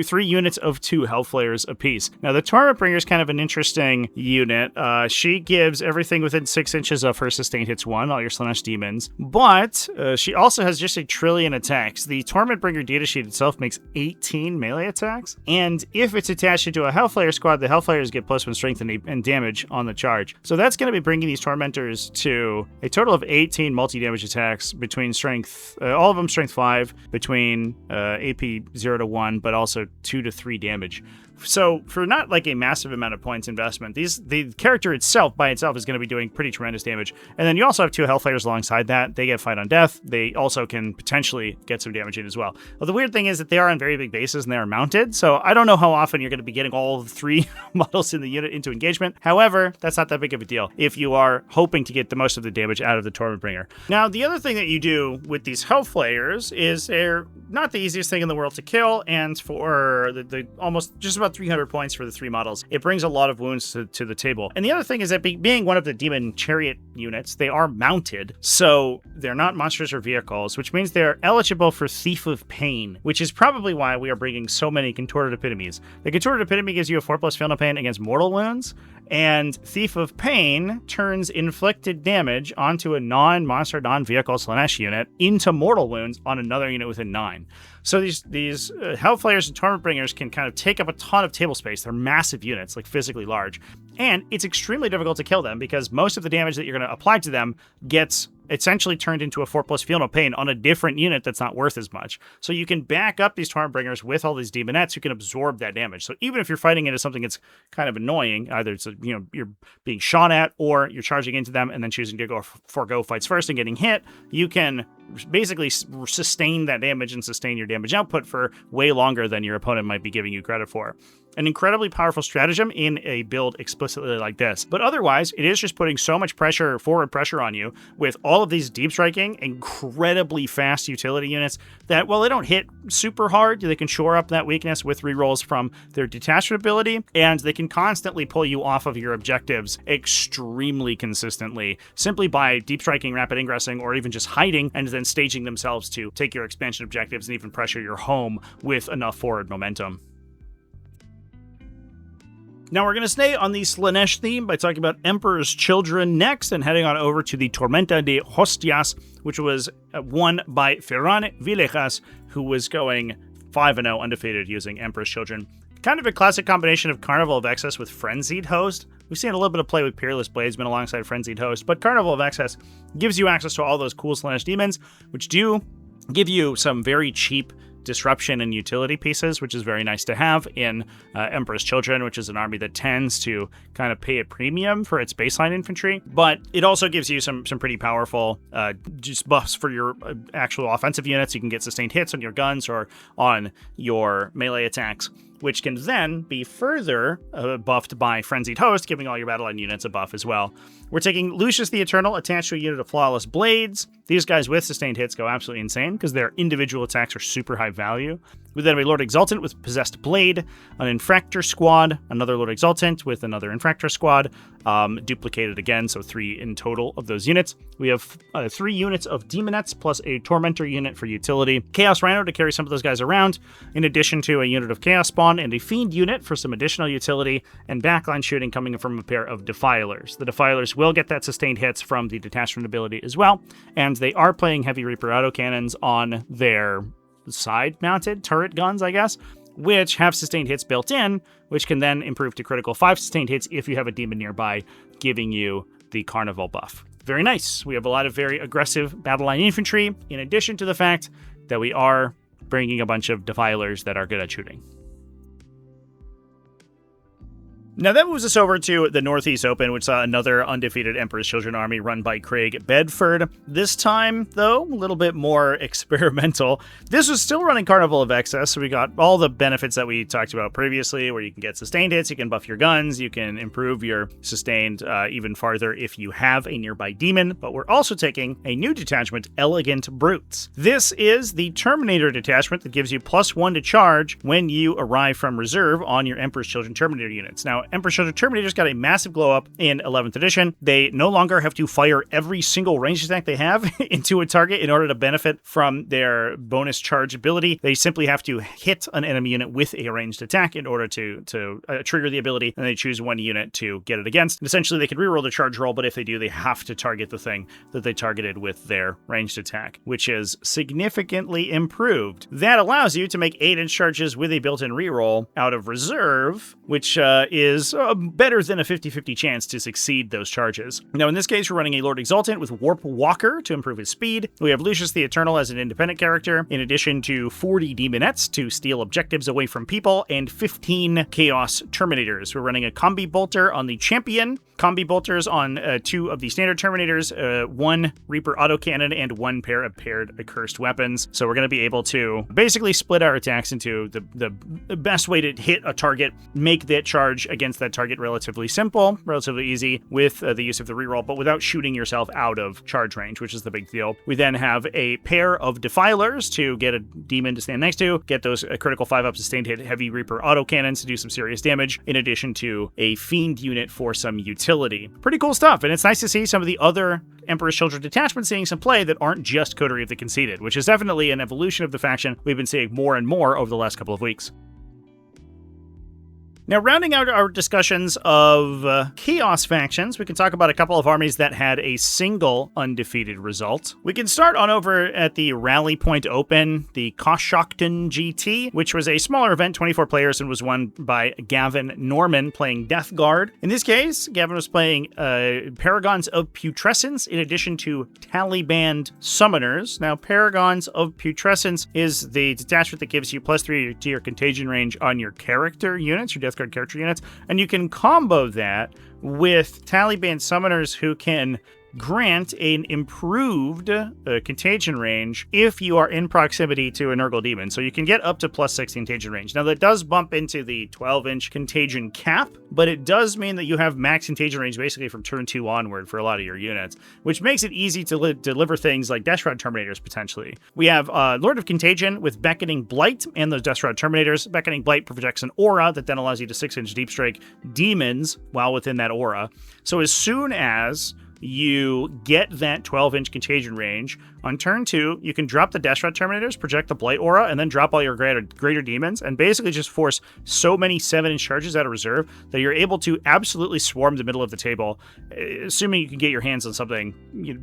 3 units of 2 Hellflayers apiece. Now, the Tormentbringer is kind of an interesting unit. She gives everything within 6 inches of her sustained hits 1, all your Slaanesh Daemons, but she also has just a trillion attacks. The Tormentbringer datasheet itself makes 18 melee attacks, and if it's attached into a Hellflayer squad, the Hellflayers get +1 strength and damage on the charge. So that's going to be bringing these Tormentors to a total of 18 multi-damage attacks between strength, all of them strength 5, between AP 0 to 1, but also 2 to 3 damage. So for not like a massive amount of points investment, the character itself by itself is going to be doing pretty tremendous damage. And then you also have 2 Hellflayers alongside that. They get Fight on Death. They also can potentially get some damage in as well. Well, the weird thing is that they are on very big bases and they are mounted, so I don't know how often you're going to be getting all 3 models in the unit into engagement. However, that's not that big of a deal if you are hoping to get the most of the damage out of the Tormentbringer. Now, the other thing that you do with these Hellflayers is they're not the easiest thing in the world to kill, and for the almost just about 300 points for the 3 models, it brings a lot of wounds to the table. And the other thing is that being one of the Demon Chariot units, they are mounted, so they're not monsters or vehicles, which means they're eligible for Thief of Pain, which is probably why we are bringing so many Contorted Epitomes. The Contorted Epitome gives you a 4+ Fatal Pain against mortal wounds, and Thief of Pain turns inflicted damage onto a non-monster, non-vehicle Slaanesh unit into mortal wounds on another unit within 9. So these Hellflayers and Tormentbringers can kind of take up a ton of table space. They're massive units, like physically large. And it's extremely difficult to kill them because most of the damage that you're going to apply to them gets essentially turned into a 4+ Feel No Pain on a different unit that's not worth as much. So you can back up these Tormentbringers with all these Demonettes who can absorb that damage. So even if you're fighting into something that's kind of annoying, either it's you're being shot at or you're charging into them and then choosing to forego fights first and getting hit, you can basically sustain that damage and sustain your damage output for way longer than your opponent might be giving you credit for. An incredibly powerful stratagem in a build explicitly like this. But otherwise, it is just putting so much forward pressure on you with all of these deep striking, incredibly fast utility units that, while they don't hit super hard, they can shore up that weakness with rerolls from their detachment ability, and they can constantly pull you off of your objectives extremely consistently, simply by deep striking, rapid ingressing, or even just hiding and then staging themselves to take your expansion objectives and even pressure your home with enough forward momentum. Now we're going to stay on the Slaanesh theme by talking about Emperor's Children next and heading on over to the Tormenta de Hostias, which was won by Ferran Villegas, who was going 5-0 undefeated using Emperor's Children. Kind of a classic combination of Carnival of Excess with Frenzied Host. We've seen a little bit of play with Peerless Bladesman alongside Frenzied Host, but Carnival of Excess gives you access to all those cool Slaanesh Demons, which do give you some very cheap disruption and utility pieces, which is very nice to have in Emperor's Children, which is an army that tends to kind of pay a premium for its baseline infantry, but it also gives you some pretty powerful just buffs for your actual offensive units. You can get sustained hits on your guns or on your melee attacks, which can then be further buffed by Frenzied Host, giving all your battle line units a buff as well. We're taking Lucius the Eternal attached to a unit of Flawless Blades. These guys with sustained hits go absolutely insane because their individual attacks are super high value. We then have a Lord Exultant with Possessed Blade, an Infractor squad, another Lord Exultant with another Infractor squad, duplicated again, so 3 in total of those units. We have 3 units of Demonettes plus a Tormentor unit for utility, Chaos Rhino to carry some of those guys around, in addition to a unit of Chaos Spawn and a Fiend unit for some additional utility, and backline shooting coming from a pair of Defilers. The Defilers will get that sustained hits from the detachment ability as well, and they are playing Heavy Reaper autocannons on their side-mounted turret guns, I guess, which have sustained hits built in, which can then improve to critical 5 sustained hits if you have a demon nearby, giving you the Carnival buff. Very nice. We have a lot of very aggressive battle line infantry, in addition to the fact that we are bringing a bunch of Defilers that are good at shooting. Now that moves us over to the Northeast Open, which saw another undefeated Emperor's Children army run by Craig Bedford. This time, though, a little bit more experimental. This was still running Carnival of Excess, so we got all the benefits that we talked about previously, where you can get sustained hits, you can buff your guns, you can improve your sustained even farther if you have a nearby demon, but we're also taking a new detachment, Elegant Brutes. This is the Terminator detachment that gives you +1 to charge when you arrive from reserve on your Emperor's Children Terminator units. Now, Now, Emperor's Children Terminators got a massive glow up in 11th edition. They no longer have to fire every single ranged attack they have into a target in order to benefit from their bonus charge ability. They simply have to hit an enemy unit with a ranged attack in order to trigger the ability, and they choose one unit to get it against. And essentially, they can reroll the charge roll, but if they do, they have to target the thing that they targeted with their ranged attack, which is significantly improved. That allows you to make 8-inch charges with a built-in reroll out of reserve, which is better than a 50-50 chance to succeed those charges. Now, in this case, we're running a Lord Exultant with Warp Walker to improve his speed. We have Lucius the Eternal as an independent character, in addition to 40 Demonettes to steal objectives away from people, and 15 Chaos Terminators. We're running a Combi Bolter on the Champion, Combi Bolters on 2 of the standard Terminators, 1 Reaper autocannon, and 1 pair of paired accursed weapons. So we're going to be able to basically split our attacks into the best way to hit a target, make that charge against that target relatively simple, relatively easy with the use of the reroll, but without shooting yourself out of charge range, which is the big deal. We then have a pair of Defilers to get a demon to stand next to, get those critical 5-up sustained hit heavy Reaper autocannons to do some serious damage, in addition to a Fiend unit for some utility. Pretty cool stuff, and it's nice to see some of the other Emperor's Children detachments seeing some play that aren't just Coterie of the Conceited, which is definitely an evolution of the faction we've been seeing more and more over the last couple of weeks. Now, rounding out our discussions of Chaos factions, we can talk about a couple of armies that had a single undefeated result. We can start on over at the Rally Point Open, the Koshokton GT, which was a smaller event, 24 players, and was won by Gavin Norman playing Death Guard. In this case, Gavin was playing Paragons of Putrescence in addition to Tallyband Summoners. Now, Paragons of Putrescence is the detachment that gives you +3 to your contagion range on your character units, your Death Guard character units, and you can combo that with Tallyband Summoners who can grant an improved contagion range if you are in proximity to a Nurgle Demon. So you can get up to +6 contagion range. Now that does bump into the 12-inch contagion cap, but it does mean that you have max contagion range basically from turn 2 onward for a lot of your units, which makes it easy to deliver things like Death Shroud Terminators potentially. We have Lord of Contagion with Beckoning Blight and those Death Shroud Terminators. Beckoning Blight projects an aura that then allows you to 6-inch deep strike demons while within that aura. So as soon as you get that 12-inch contagion range, on turn 2, you can drop the Death Shroud Terminators, project the Blight Aura, and then drop all your greater demons, and basically just force so many 7-inch charges out of reserve that you're able to absolutely swarm the middle of the table, assuming you can get your hands on something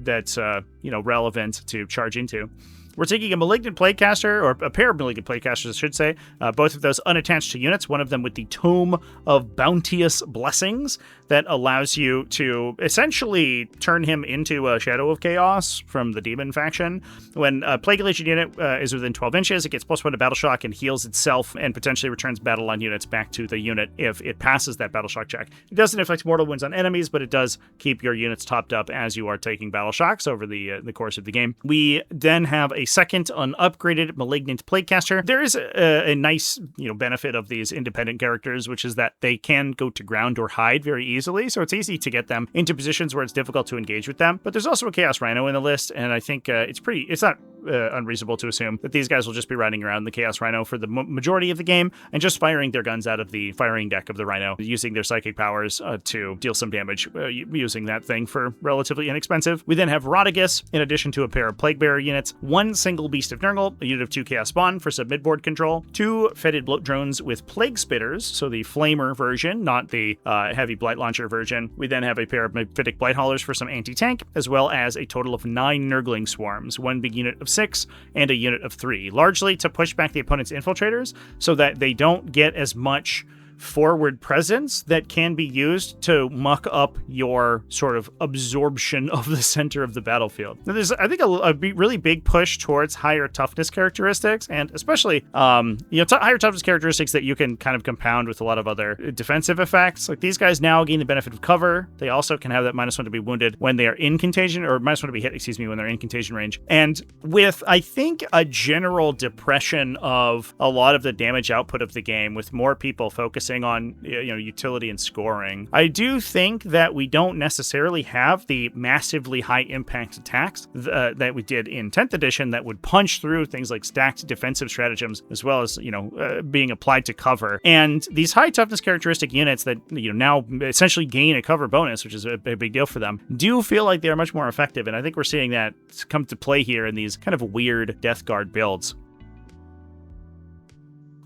that's relevant to charge into. We're taking a Malignant Plaguecaster, or a pair of Malignant Plaguecasters, I should say, both of those unattached to units, one of them with the Tome of Bounteous Blessings that allows you to essentially turn him into a Shadow of Chaos from the Demon faction. When a Plague Legion unit is within 12 inches, it gets +1 to Battle Shock and heals itself and potentially returns battle line units back to the unit if it passes that Battle Shock check. It doesn't inflict mortal wounds on enemies, but it does keep your units topped up as you are taking Battle Shocks over the course of the game. We then have a second unupgraded Malignant Plaguecaster. There is a nice benefit of these independent characters, which is that they can go to ground or hide very easily, so it's easy to get them into positions where it's difficult to engage with them. But there's also a Chaos Rhino in the list, and I think it's not unreasonable to assume that these guys will just be riding around the Chaos Rhino for the majority of the game and just firing their guns out of the firing deck of the Rhino, using their psychic powers to deal some damage using that thing for relatively inexpensive. We then have Rotigus, in addition to a pair of Plaguebearer units, 1 single Beast of Nurgle, a unit of 2 Chaos Spawn for some midboard control, 2 Fetid Bloat Drones with Plague Spitters, so the Flamer version, not the Heavy Blight Launcher version. We then have a pair of Mephitic Blight Haulers for some anti-tank, as well as a total of 9 Nurgling Swarms, 1 big unit of 6 and a unit of 3, largely to push back the opponent's infiltrators so that they don't get as much forward presence that can be used to muck up your sort of absorption of the center of the battlefield. Now, there's, I think, a really big push towards higher toughness characteristics, and especially, higher toughness characteristics that you can kind of compound with a lot of other defensive effects. Like, these guys now gain the benefit of cover. They also can have that -1 to be wounded when they are in contagion, or -1 to be hit, when they're in contagion range. And with, I think, a general depression of a lot of the damage output of the game, with more people focusing focusing on utility and scoring. I do think that we don't necessarily have the massively high impact attacks that we did in 10th edition that would punch through things like stacked defensive stratagems, as well as being applied to cover. And these high toughness characteristic units that now essentially gain a cover bonus, which is a big deal for them, do feel like they are much more effective. And I think we're seeing that come to play here in these kind of weird Death Guard builds.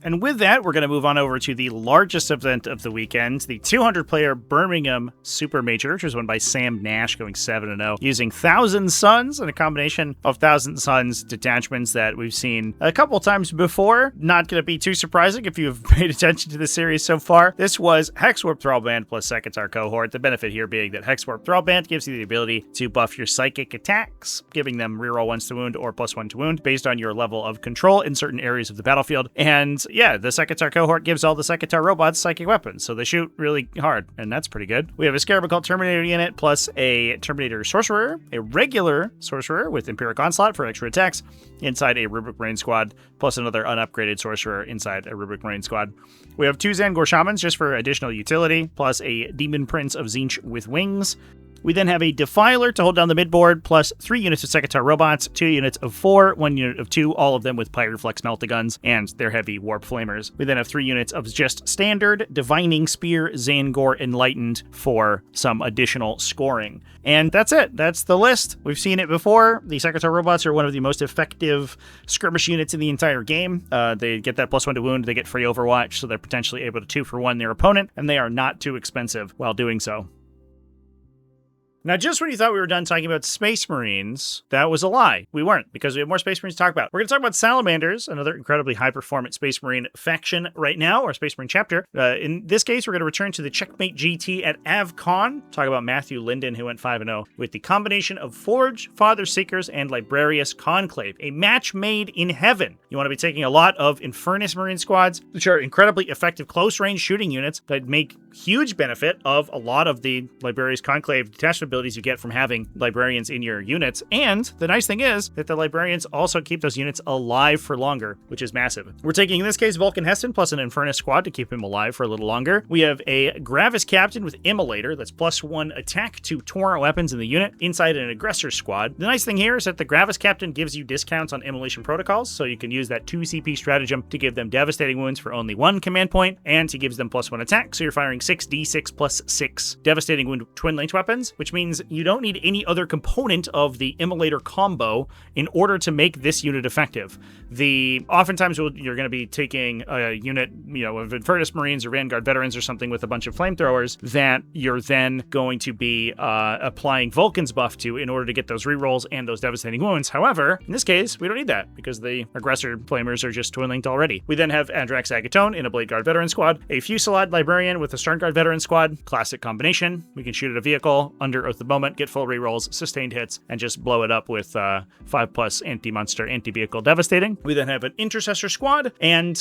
And with that, we're going to move on over to the largest event of the weekend, the 200-player Birmingham Super Major, which was won by Sam Nash, going 7-0, using Thousand Suns and a combination of Thousand Suns detachments that we've seen a couple times before. Not going to be too surprising if you've paid attention to the series so far. This was Hexwarp Thrallband plus Sekitar Cohort, the benefit here being that Hexwarp Thrallband gives you the ability to buff your psychic attacks, giving them reroll 1s to wound or +1 to wound based on your level of control in certain areas of the battlefield. And yeah, the Sekitar Cohort gives all the Sekitar robots psychic weapons, so they shoot really hard, and that's pretty good. We have a Scarab Occult Terminator unit, plus a Terminator Sorcerer, a regular Sorcerer with Empiric Onslaught for extra attacks inside a Rubric Marine squad, plus another unupgraded Sorcerer inside a Rubric Marine squad. We have 2 Zangor Shamans just for additional utility, plus a Demon Prince of Tzeentch with wings. We then have a Defiler to hold down the midboard, plus 3 units of Sekitar robots, 2 units of 4, 1 unit of 2, all of them with Pyroflex Meltaguns and their heavy Warp Flamers. We then have 3 units of just standard Divining Spear, Zangor Enlightened for some additional scoring. And that's it. That's the list. We've seen it before. The Sekitar robots are one of the most effective skirmish units in the entire game. They get that +1 to wound, they get free Overwatch, so they're potentially able to 2-for-1 their opponent, and they are not too expensive while doing so. Now, just when you thought we were done talking about Space Marines, that was a lie. We weren't, because we have more Space Marines to talk about. We're going to talk about Salamanders, another incredibly high-performance Space Marine faction right now, or Space Marine chapter. In this case, we're going to return to the Checkmate GT at AvCon, talk about Matthew Linden, who went 5-0, with the combination of Forge, Father Seekers, and Librarius Conclave, a match made in heaven. You want to be taking a lot of Infernus Marine squads, which are incredibly effective close-range shooting units that make huge benefit of a lot of the Librarius Conclave detachment abilities you get from having librarians in your units. And the nice thing is that the librarians also keep those units alive for longer, which is massive. We're taking, in this case, Vulcan Heston plus an Infernus squad to keep him alive for a little longer. We have a Gravis Captain with Immolator that's +1 attack to torrent weapons in the unit inside an Aggressor squad. The nice thing here is that the Gravis Captain gives you discounts on Immolation protocols, so you can use that 2 CP stratagem to give them devastating wounds for only 1 command point, and he gives them +1 attack, so you're firing 6d6 plus 6 devastating wound twin linked weapons, which means you don't need any other component of the Immolator combo in order to make this unit effective. Oftentimes you're going to be taking a unit, of Infernus Marines or Vanguard Veterans or something with a bunch of flamethrowers that you're then going to be applying Vulcan's buff to in order to get those rerolls and those devastating wounds. However, in this case, we don't need that because the Aggressor Flamers are just twin linked already. We then have Adrax Agatone in a Blade Guard Veteran squad, a Fusillade Librarian with a Stern Guard Veteran squad, classic combination. We can shoot at a vehicle under Oath of Moment, get full rerolls, sustained hits, and just blow it up with 5+ anti-monster, anti-vehicle devastating. We then have an Intercessor squad and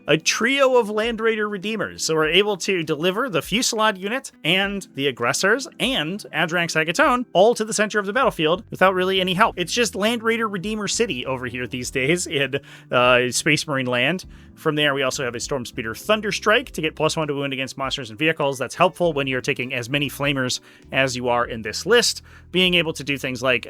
a trio of Land Raider Redeemers. So we're able to deliver the Fusillade unit and the Aggressors and Adrax Agatone all to the center of the battlefield without really any help. It's just Land Raider Redeemer City over here these days in Space Marine land. From there, we also have a Stormspeeder Thunderstrike to get +1 to wound against monsters and vehicles. That's helpful when you're taking as many Flamers as you are in this list. Being able to do things like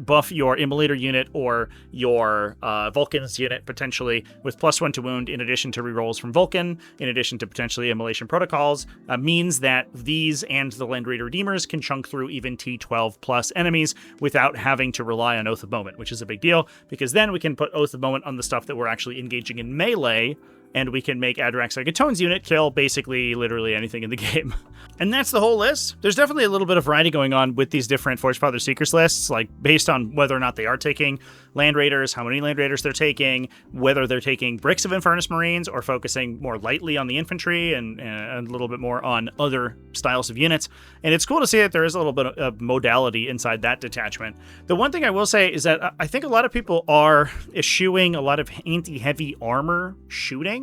buff your Immolator unit or your Vulcan's unit potentially with +1 to wound in addition to rerolls from Vulcan, in addition to potentially Immolation protocols, means that these and the Land Raider Redeemers can chunk through even T12 plus enemies without having to rely on Oath of Moment, which is a big deal because then we can put Oath of Moment on the stuff that we're actually engaging in melee, and we can make Adrax Agatone's unit kill basically literally anything in the game. And that's the whole list. There's definitely a little bit of variety going on with these different Forge Father Seekers lists, like based on whether or not they are taking Land Raiders, how many Land Raiders they're taking, whether they're taking bricks of Infernus Marines or focusing more lightly on the infantry and a little bit more on other styles of units. And it's cool to see that there is a little bit of modality inside that detachment. The one thing I will say is that I think a lot of people are eschewing a lot of anti-heavy armor shooting,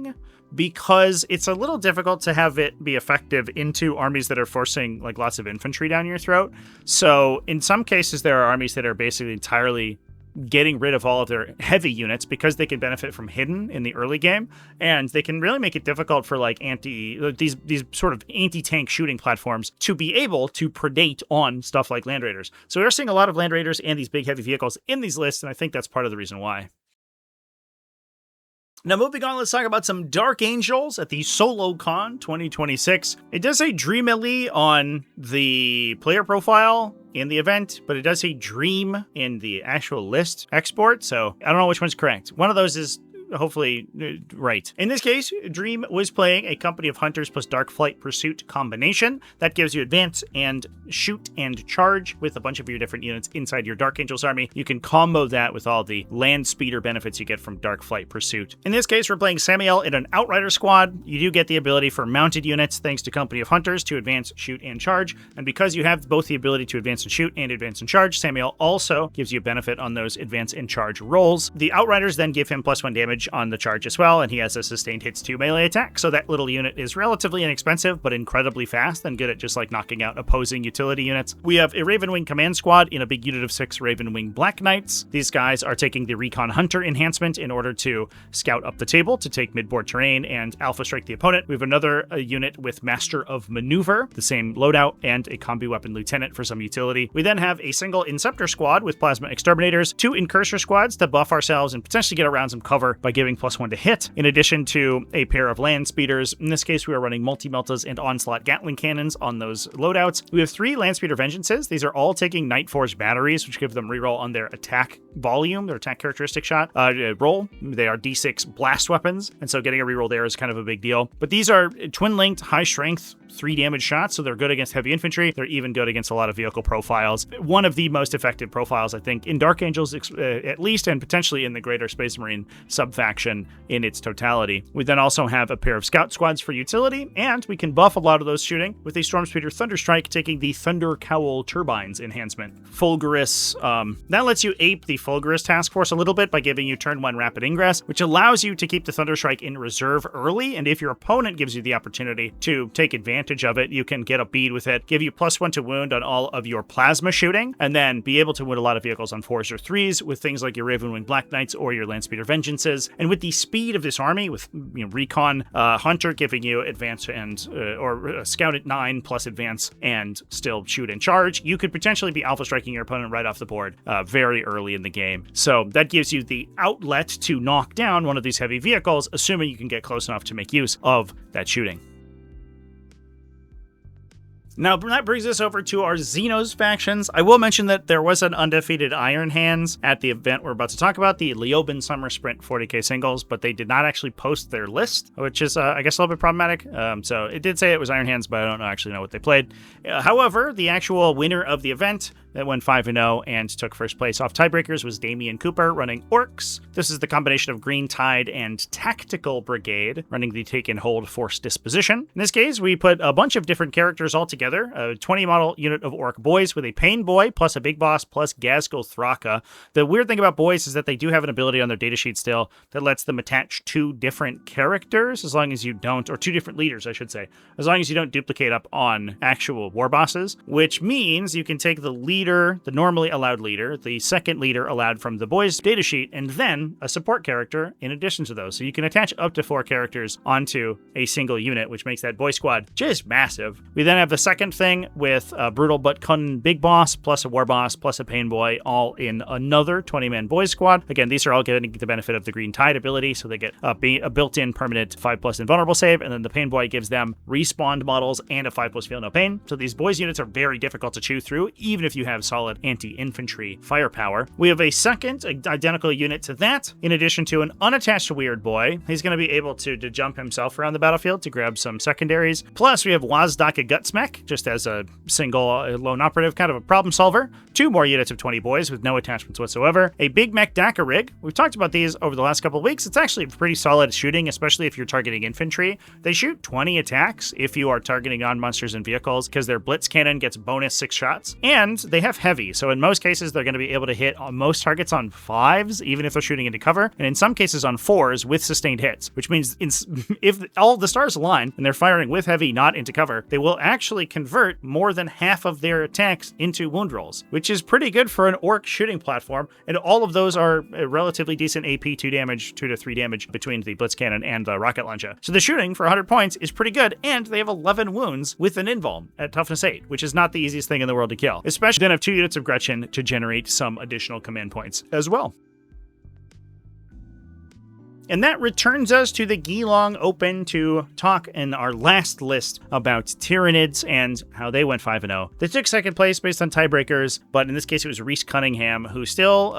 because it's a little difficult to have it be effective into armies that are forcing like lots of infantry down your throat. So in some cases, there are armies that are basically entirely getting rid of all of their heavy units because they can benefit from hidden in the early game, and they can really make it difficult for like these sort of anti-tank shooting platforms to be able to predate on stuff like Land Raiders. So we're seeing a lot of Land Raiders and these big heavy vehicles in these lists, and I think that's part of the reason why. Now, moving on, let's talk about some Dark Angels at the SoloCon 2026. It does say Dream Elite on the player profile in the event, but it does say Dream in the actual list export, so I don't know which one's correct. One of those is hopefully right. In this case, Dream was playing a Company of Hunters plus Dark Flight Pursuit combination. That gives you advance and shoot and charge with a bunch of your different units inside your Dark Angels army. You can combo that with all the land speeder benefits you get from Dark Flight Pursuit. In this case, we're playing Samael in an Outrider squad. You do get the ability for mounted units thanks to Company of Hunters to advance, shoot, and charge. And because you have both the ability to advance and shoot and advance and charge, Samael also gives you a benefit on those advance and charge rolls. The Outriders then give him +1 damage on the charge as well, and he has a sustained hits 2 melee attack, so that little unit is relatively inexpensive but incredibly fast and good at just like knocking out opposing utility units. We have a Ravenwing command squad in a big unit of 6 Ravenwing Black Knights. These guys are taking the Recon Hunter enhancement in order to scout up the table to take midboard terrain and alpha strike the opponent. We have another unit with Master of Maneuver, the same loadout, and a combi weapon lieutenant for some utility. We then have a single Inceptor squad with Plasma Exterminators, 2 Incursor squads to buff ourselves and potentially get around some cover by giving +1 to hit, in addition to a pair of land speeders. In this case, we are running multi-meltas and onslaught Gatling cannons on those loadouts. We have 3 land speeder vengeances. These are all taking Night Forge batteries, which give them reroll on their attack volume, their attack characteristic shot roll. They are D6 blast weapons, and so getting a reroll there is kind of a big deal. But these are twin-linked, high-strength, 3 damage shots, so they're good against heavy infantry. They're even good against a lot of vehicle profiles. One of the most effective profiles, I think, in Dark Angels at least, and potentially in the greater Space Marine subfaction in its totality. We then also have a pair of scout squads for utility, and we can buff a lot of those shooting with a Stormspeeder Thunderstrike taking the Thunder Cowl Turbines enhancement. Fulgurous, that lets you ape the Fulgurous task force a little bit by giving you turn 1 rapid ingress, which allows you to keep the Thunderstrike in reserve early, and if your opponent gives you the opportunity to take advantage of it, you can get a bead with it, give you +1 to wound on all of your plasma shooting, and then be able to win a lot of vehicles on 4s or 3s with things like your Ravenwing Black Knights or your Landspeeder Vengeances. And with the speed of this army, with Recon Hunter giving you advance and or scout at 9 plus advance and still shoot and charge, you could potentially be alpha striking your opponent right off the board very early in the game. So that gives you the outlet to knock down one of these heavy vehicles, assuming you can get close enough to make use of that shooting. Now, that brings us over to our Xenos factions. I will mention that there was an undefeated Iron Hands at the event we're about to talk about, the Leoben Summer Sprint 40k singles, but they did not actually post their list, which is, I guess, a little bit problematic. So it did say it was Iron Hands, but I don't actually know what they played. However, the actual winner of the event that went 5-0 and took first place off tiebreakers was Damian Cooper running Orks. This is the combination of Green Tide and Tactical Brigade running the Take and Hold Force Disposition. In this case, we put a bunch of different characters all together, a 20 model unit of Orc boys with a Pain Boy plus a Big Boss plus Gazgul Thraka. The weird thing about boys is that they do have an ability on their datasheet still that lets them attach 2 different characters as long as you don't, or 2 different leaders, I should say, as long as you don't duplicate up on actual war bosses, which means you can take the leader, the normally allowed leader, the second leader allowed from the boys datasheet, and then a support character in addition to those. So you can attach up to 4 characters onto a single unit, which makes that boy squad just massive. We then have the second thing with a Brutal but Cunning Big Boss plus a War Boss plus a Pain Boy, all in another 20-man boys squad. Again, these are all getting the benefit of the Green Tide ability, so they get a built-in permanent 5+ invulnerable save, and then the Pain Boy gives them respawned models and a 5+ feel no pain. So these boys units are very difficult to chew through, even if you have solid anti-infantry firepower. We have a second identical unit to that, in addition to an unattached Weird Boy. He's going to be able to jump himself around the battlefield to grab some secondaries. Plus, we have Wazdaka Gutsmech, just as a single lone operative, kind of a problem solver. 2 more units of 20 boys with no attachments whatsoever. A Big Mech Daka Rig. We've talked about these over the last couple of weeks. It's actually pretty solid shooting, especially if you're targeting infantry. They shoot 20 attacks if you are targeting non-monsters and vehicles, because their Blitz Cannon gets bonus 6 shots. And they they have heavy, so in most cases they're going to be able to hit on most targets on 5s, even if they're shooting into cover, and in some cases on 4s with sustained hits, which means if all the stars align and they're firing with heavy, not into cover, they will actually convert more than half of their attacks into wound rolls, which is pretty good for an orc shooting platform, and all of those are a relatively decent AP 2 damage, 2 to 3 damage between the Blitz Cannon and the Rocket Launcher. So the shooting for 100 points is pretty good, and they have 11 wounds with an invuln at toughness 8, which is not the easiest thing in the world to kill, especially then have 2 units of Gretchen to generate some additional command points as well. And that returns us to the Geelong Open to talk in our last list about Tyranids and how they went 5-0. They took second place based on tiebreakers, but in this case it was Reese Cunningham, who still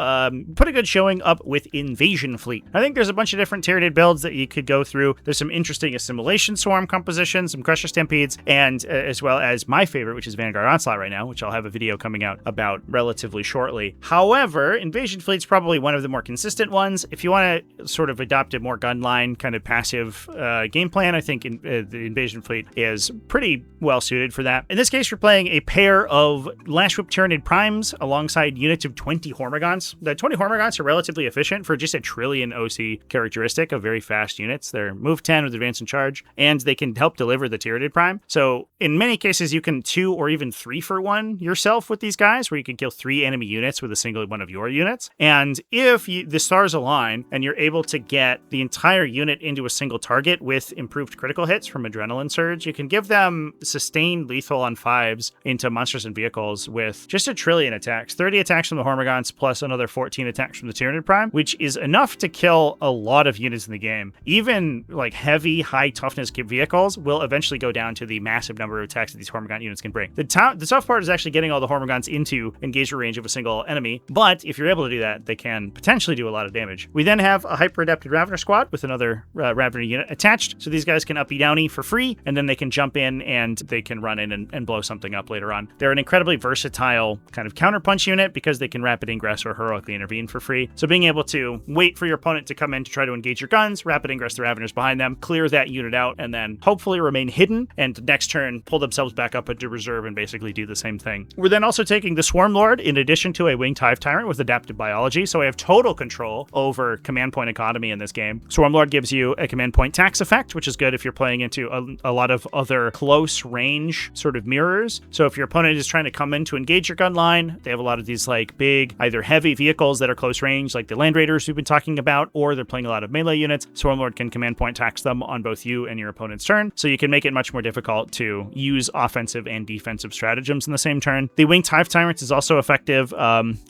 put a good showing up with Invasion Fleet. I think there's a bunch of different Tyranid builds that you could go through. There's some interesting Assimilation Swarm compositions, some Crusher Stampedes, and as well as my favorite, which is Vanguard Onslaught right now, which I'll have a video coming out about relatively shortly. However, Invasion Fleet's probably one of the more consistent ones. If you want to sort of adopt a more gunline kind of passive game plan, I think the Invasion Fleet is pretty well suited for that. In this case, you're playing a pair of Last Whip Tyranid Primes alongside units of 20 Hormagaunts. The 20 Hormagaunts are relatively efficient for just a trillion OC characteristic of very fast units. They're move 10 with advance and charge, and they can help deliver the Tyranid Prime. So in many cases, you can 2 or even 3 for 1 yourself with these guys, where you can kill 3 enemy units with a single one of your units. And if the stars align and you're able to get the entire unit into a single target with improved critical hits from Adrenaline Surge, you can give them sustained lethal on 5s into monsters and vehicles with just a trillion attacks. 30 attacks from the Hormagaunts plus another 14 attacks from the Tyranid Prime, which is enough to kill a lot of units in the game. Even like heavy, high toughness vehicles will eventually go down to the massive number of attacks that these Hormagaunt units can bring. The tough part is actually getting all the Hormagaunts into engagement range of a single enemy, but if you're able to do that, they can potentially do a lot of damage. We then have a hyper-adapted Ravener squad with another Ravener unit attached, so these guys can uppy downy for free, and then they can jump in and they can run in and blow something up later on. They're an incredibly versatile kind of counterpunch unit because they can rapid ingress or heroically intervene for free. So being able to wait for your opponent to come in to try to engage your guns, rapid ingress the Raveners behind them, clear that unit out, and then hopefully remain hidden, and next turn pull themselves back up into reserve and basically do the same thing. We're then also taking the Swarm Lord in addition to a Winged Hive Tyrant with adaptive biology, so I have total control over command point economy in this game. Swarm Lord gives you a command point tax effect, which is good if you're playing into a lot of other close range sort of mirrors. So if your opponent is trying to come in to engage your gun line, they have a lot of these like big, either heavy vehicles that are close range, like the Land Raiders we've been talking about, or they're playing a lot of melee units. Swarmlord can command point tax them on both you and your opponent's turn, so you can make it much more difficult to use offensive and defensive stratagems in the same turn. The Winged Hive Tyrant is also effective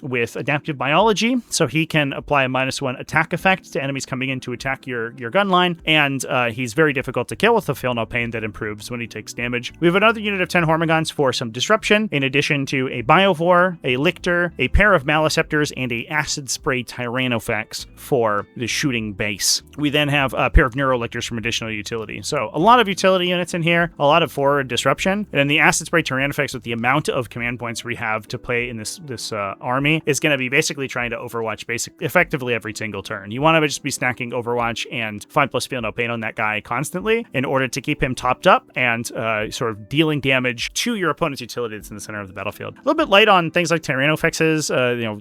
with adaptive biology, so he can apply a -1 attack effect to enemies coming in to attack your gun line, and he's very difficult to kill with a Feel No Pain that improves when he takes damage. We have another unit of 10 Hormagaunts for some disruption, in addition to a Biovore, a Lictor, a pair of Maliceptors, and a Acid Spray Tyrannofex for the shooting base. We then have a pair of Neurolictors from additional utility. So a lot of utility units in here, a lot of forward disruption, and then the Acid Spray Tyrannofex, with the amount of command points we have to play in this army, is going to be basically trying to Overwatch effectively every single turn. You want to just be stacking Overwatch and 5+ Feel No Pain on that guy constantly in order to keep him topped up and sort of dealing damage to your opponent's utility that's in the center of the battlefield. A little bit light on things like Tyrannofexes,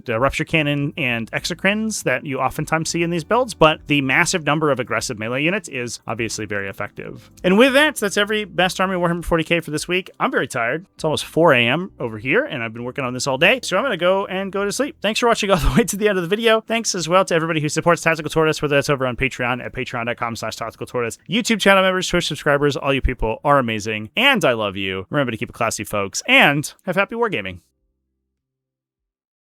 the Rupture Cannon and Exocrines that you oftentimes see in these builds, but the massive number of aggressive melee units is obviously very effective. And with that, that's every Best Army Warhammer 40k for this week. I'm very tired. It's almost 4 a.m. over here, and I've been working on this all day, so I'm going to go to sleep. Thanks for watching all the way to the end of the video. Thanks as well to everybody who supports Tactical Tortoise, whether that's over on Patreon at patreon.com/TacticalTortoise, YouTube channel members, Twitch subscribers. All you people are amazing, and I love you. Remember to keep it classy, folks, and have happy wargaming.